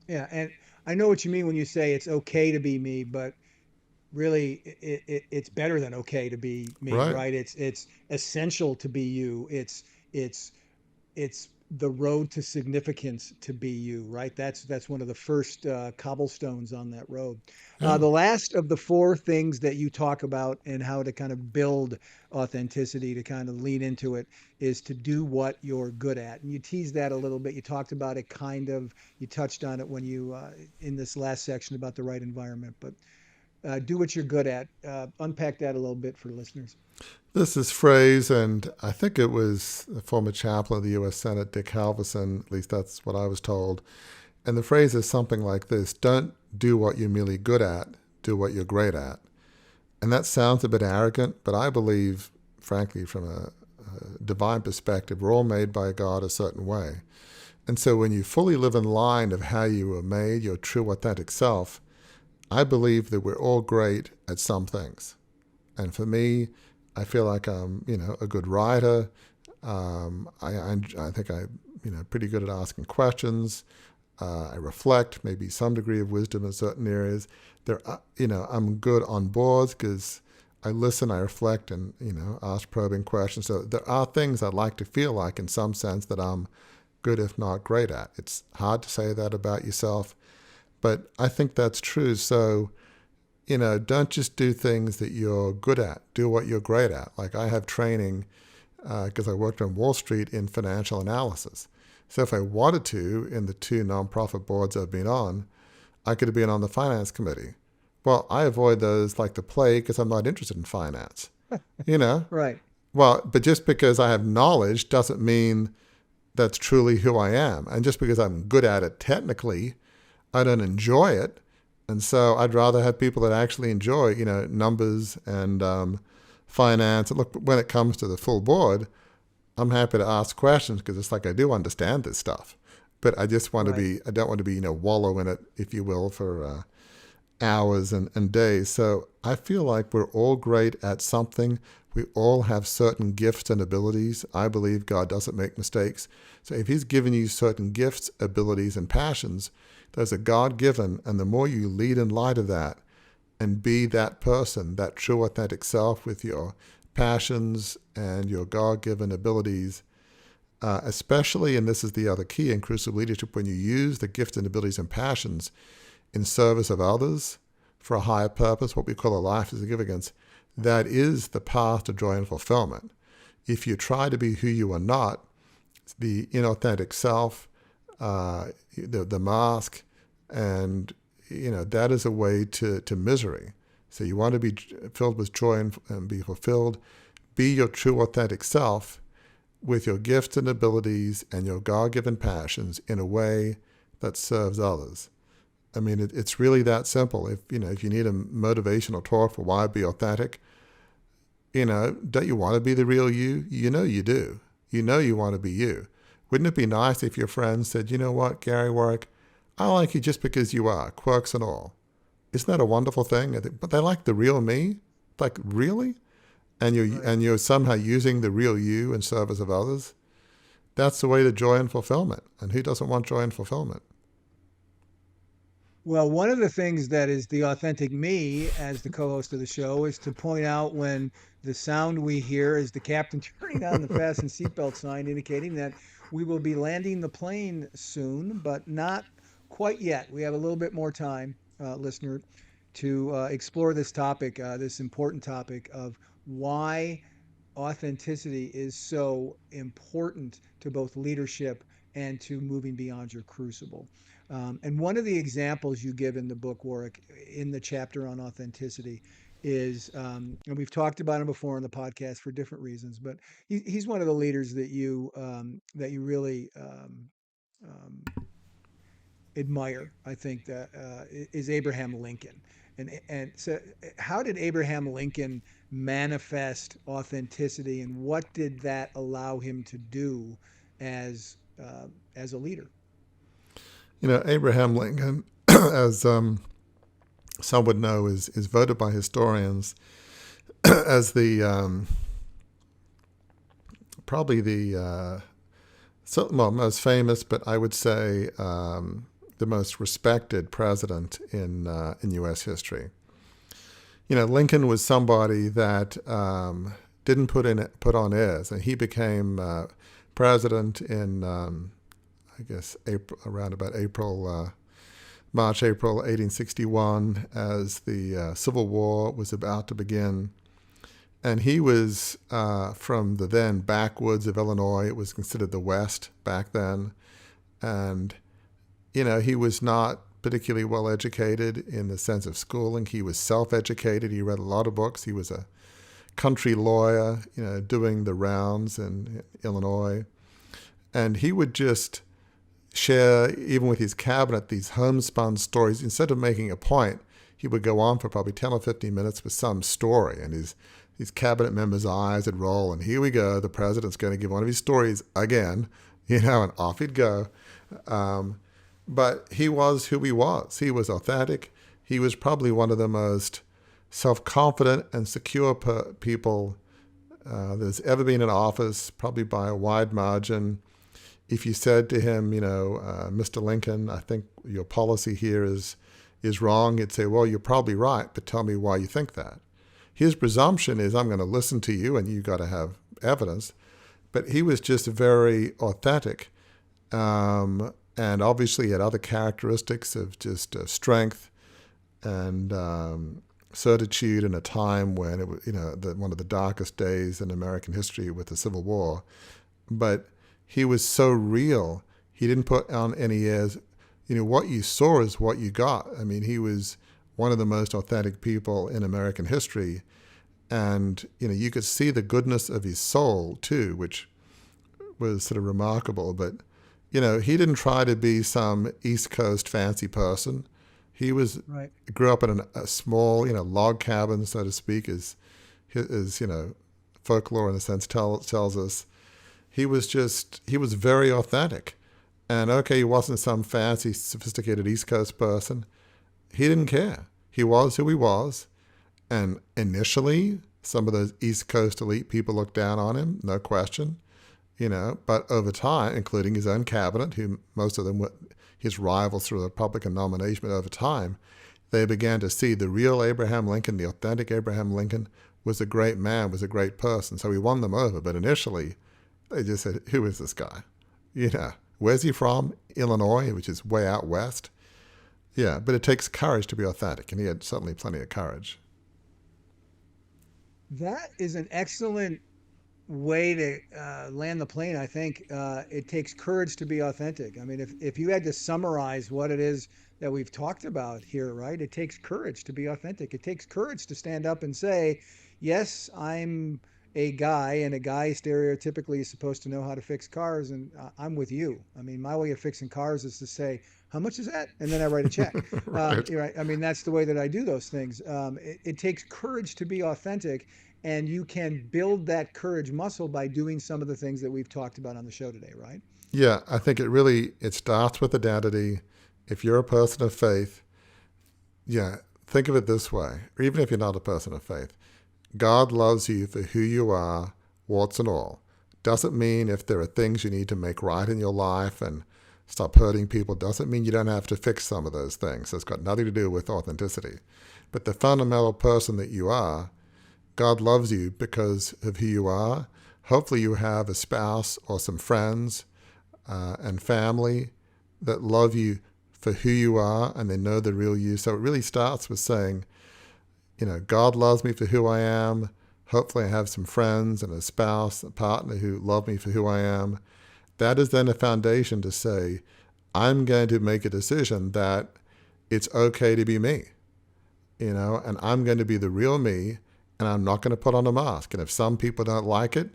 Yeah, and I know what you mean when you say it's okay to be me, but really it's better than okay to be me, Right. right? It's essential to be you. It's it's the road to significance to be you, right? That's one of the first cobblestones on that road. Yeah. The last of the four things that you talk about and how to kind of build authenticity, to kind of lean into it, is to do what you're good at. And you teased that a little bit. You talked about it kind of, you touched on it when you in this last section about the right environment, but do what you're good at. Unpack that a little bit for listeners. This is phrase, and I think it was the former chaplain of the U.S. Senate, Dick Halverson, at least that's what I was told. And the phrase is something like this: don't do what you're merely good at, do what you're great at. And that sounds a bit arrogant, but I believe, frankly, from a divine perspective, we're all made by God a certain way. And so when you fully live in line of how you were made, your true authentic self, I believe that we're all great at some things. And for me, I feel like I'm, a good writer. I think I'm, pretty good at asking questions. I reflect, maybe some degree of wisdom in certain areas. I'm good on boards because I listen, I reflect, and, ask probing questions. So there are things I'd like to feel like, in some sense, that I'm good, if not great at. It's hard to say that about yourself, but I think that's true. So, don't just do things that you're good at. Do what you're great at. Like I have training because I worked on Wall Street in financial analysis. So if I wanted to, in the two nonprofit boards I've been on, I could have been on the finance committee. Well, I avoid those like the plague because I'm not interested in finance. Right. Well, but just because I have knowledge doesn't mean that's truly who I am. And just because I'm good at it technically, I don't enjoy it. And so I'd rather have people that actually enjoy, numbers and finance. And look, when it comes to the full board, I'm happy to ask questions because it's like I do understand this stuff, but I just want to Right. be. I don't want to be wallow in it, if you will, for hours and days. So I feel like we're all great at something. We all have certain gifts and abilities. I believe God doesn't make mistakes. So if He's given you certain gifts, abilities, and passions, those are God-given, and the more you lead in light of that and be that person, that true authentic self with your passions and your God-given abilities, especially, and this is the other key in Crucible Leadership, when you use the gifts and abilities and passions in service of others for a higher purpose, what we call a life of significance, that is the path to joy and fulfillment. If you try to be who you are not, the inauthentic self, the mask, and that is a way to misery. So you want to be filled with joy and be fulfilled. Be your true authentic self with your gifts and abilities and your God-given passions in a way that serves others. I mean, it's really that simple. If you need a motivational talk for why be authentic, don't you want to be the real you? You do. You want to be you. Wouldn't it be nice if your friend said, you know what, Gary Warwick, I like you just because you are, quirks and all. Isn't that a wonderful thing? But they like the real me? Like, really? And you're somehow using the real you in service of others? That's the way to joy and fulfillment. And who doesn't want joy and fulfillment? Well, one of the things that is the authentic me as the co-host of the show is to point out when the sound we hear is the captain turning on the fasten seatbelt sign, indicating that we will be landing the plane soon, but not quite yet. We have a little bit more time, listener, to explore this topic, this important topic of why authenticity is so important to both leadership and to moving beyond your crucible. And one of the examples you give in the book, Warwick, in the chapter on authenticity, is, and we've talked about him before on the podcast for different reasons, but he's one of the leaders that you really um, admire. I think that is Abraham Lincoln. And so, how did Abraham Lincoln manifest authenticity, and what did that allow him to do as a leader? Abraham Lincoln, as some would know, is voted by historians as the probably the most famous, but I would say the most respected president in U.S. history. Lincoln was somebody that didn't put on airs, and he became president in I guess around about March, April 1861, as the Civil War was about to begin. And he was from the then backwoods of Illinois. It was considered the West back then. And, he was not particularly well educated in the sense of schooling. He was self-educated. He read a lot of books. He was a country lawyer, doing the rounds in Illinois. And he would just share, even with his cabinet, these homespun stories. Instead of making a point, he would go on for probably 10 or 15 minutes with some story, and these cabinet members' eyes would roll, and here we go, the president's going to give one of his stories again, and off he'd go. But he was who he was. He was authentic. He was probably one of the most self-confident and secure people that's ever been in office, probably by a wide margin. If you said to him, Mr. Lincoln, I think your policy here is wrong, he'd say, well, you're probably right, but tell me why you think that. His presumption is, I'm going to listen to you, and you've got to have evidence. But he was just very authentic, and obviously had other characteristics of just strength and certitude in a time when it was, one of the darkest days in American history with the Civil War. But he was so real. He didn't put on any airs. What you saw is what you got. I mean, he was one of the most authentic people in American history. And, you could see the goodness of his soul, too, which was sort of remarkable. But, he didn't try to be some East Coast fancy person. He Right. grew up in a small, log cabin, so to speak. his folklore in a sense tells us, he was very authentic. And okay, he wasn't some fancy, sophisticated East Coast person. He didn't care. He was who he was. And initially, some of those East Coast elite people looked down on him, no question. But over time, including his own cabinet, who most of them were his rivals through the Republican nomination, but over time, they began to see the real Abraham Lincoln, the authentic Abraham Lincoln, was a great man, was a great person. So he won them over. But initially, they just said, who is this guy? Where's he from? Illinois, which is way out west. Yeah, but it takes courage to be authentic, and he had certainly plenty of courage. That is an excellent way to land the plane. I think it takes courage to be authentic. I mean, if you had to summarize what it is that we've talked about here, right? It takes courage to be authentic. It takes courage to stand up and say, yes, I'm a guy, and a guy stereotypically is supposed to know how to fix cars, and I'm with you. I mean, my way of fixing cars is to say, how much is that? And then I write a check. Right. Right. I mean, that's the way that I do those things. It takes courage to be authentic, and you can build that courage muscle by doing some of the things that we've talked about on the show today, right? Yeah, I think it starts with identity. If you're a person of faith, yeah, think of it this way, or even if you're not a person of faith, God loves you for who you are, warts and all. Doesn't mean if there are things you need to make right in your life and stop hurting people, doesn't mean you don't have to fix some of those things. It's got nothing to do with authenticity. But the fundamental person that you are, God loves you because of who you are. Hopefully you have a spouse or some friends and family that love you for who you are, and they know the real you. So it really starts with saying, God loves me for who I am. Hopefully I have some friends and a spouse, a partner who love me for who I am. That is then a foundation to say, I'm going to make a decision that it's okay to be me, and I'm going to be the real me, and I'm not going to put on a mask. And if some people don't like it,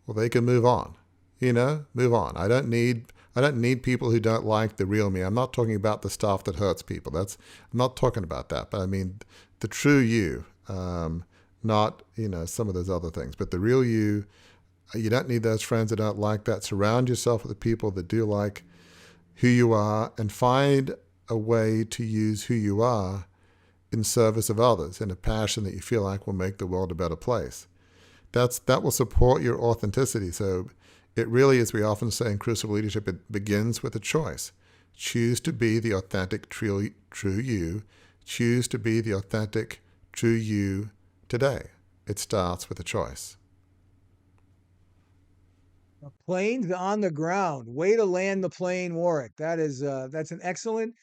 well, they can move on. Move on. I don't need people who don't like the real me. I'm not talking about the stuff that hurts people. I'm not talking about that. But I mean the true you, not some of those other things. But the real you, you don't need those friends that don't like that. Surround yourself with the people that do like who you are, and find a way to use who you are in service of others in a passion that you feel like will make the world a better place. That will support your authenticity. So it really, as we often say in Crucible Leadership, it begins with a choice. Choose to be the authentic, true you. Choose to be the authentic, true you today. It starts with a choice. Planes on the ground. Way to land the plane, Warwick. That's an excellent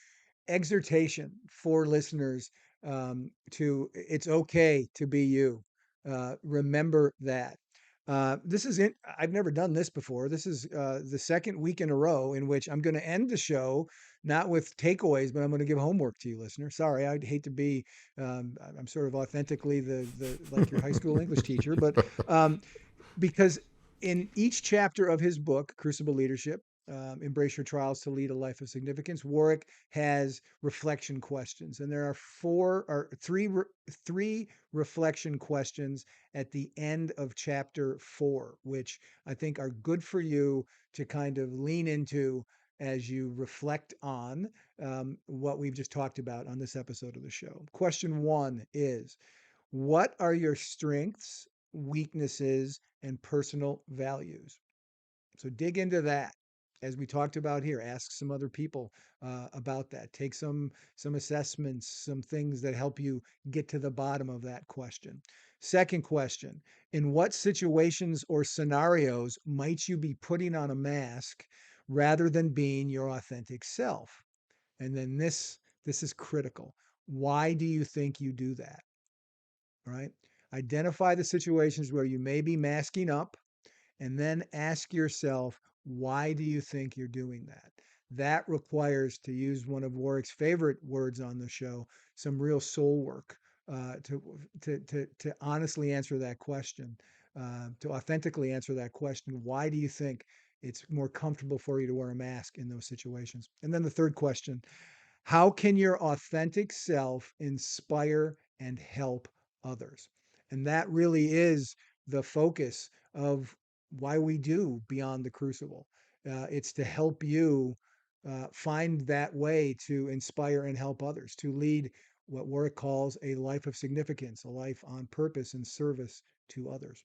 exhortation for listeners to it's okay to be you. Remember that. This is it. I've never done this before. This is the second week in a row in which I'm going to end the show not with takeaways, but I'm going to give homework to you, listener. Sorry, I'd hate to be. I'm sort of authentically the like your high school English teacher, but because in each chapter of his book, Crucible Leadership, Embrace Your Trials to Lead a Life of Significance, Warwick has reflection questions. And there are three reflection questions at the end of chapter 4, which I think are good for you to kind of lean into as you reflect on what we've just talked about on this episode of the show. Question 1 is, what are your strengths, weaknesses, and personal values? So dig into that. As we talked about here, ask some other people about that. Take some assessments, some things that help you get to the bottom of that question. Second question: in what situations or scenarios might you be putting on a mask rather than being your authentic self? And then this is critical. Why do you think you do that? All right. Identify the situations where you may be masking up, and then ask yourself, why do you think you're doing that? That requires, to use one of Warwick's favorite words on the show, some real soul work to honestly answer that question, to authentically answer that question. Why do you think it's more comfortable for you to wear a mask in those situations? And then the third question: how can your authentic self inspire and help others? And that really is the focus of why we do Beyond the Crucible. It's to help you find that way to inspire and help others, to lead what Warwick calls a life of significance, a life on purpose and service to others.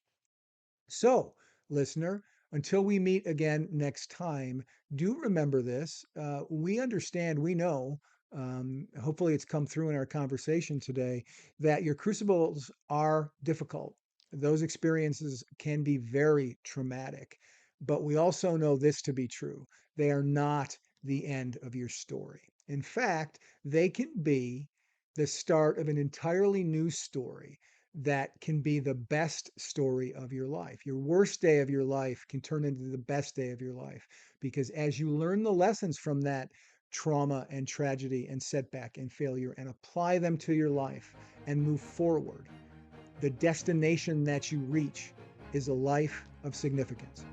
So, listener, until we meet again next time, do remember this. We understand, we know, hopefully it's come through in our conversation today, that your crucibles are difficult. Those experiences can be very traumatic. But we also know this to be true. They are not the end of your story. In fact, they can be the start of an entirely new story that can be the best story of your life. Your worst day of your life can turn into the best day of your life because as you learn the lessons from that trauma and tragedy and setback and failure and apply them to your life and move forward, the destination that you reach is a life of significance.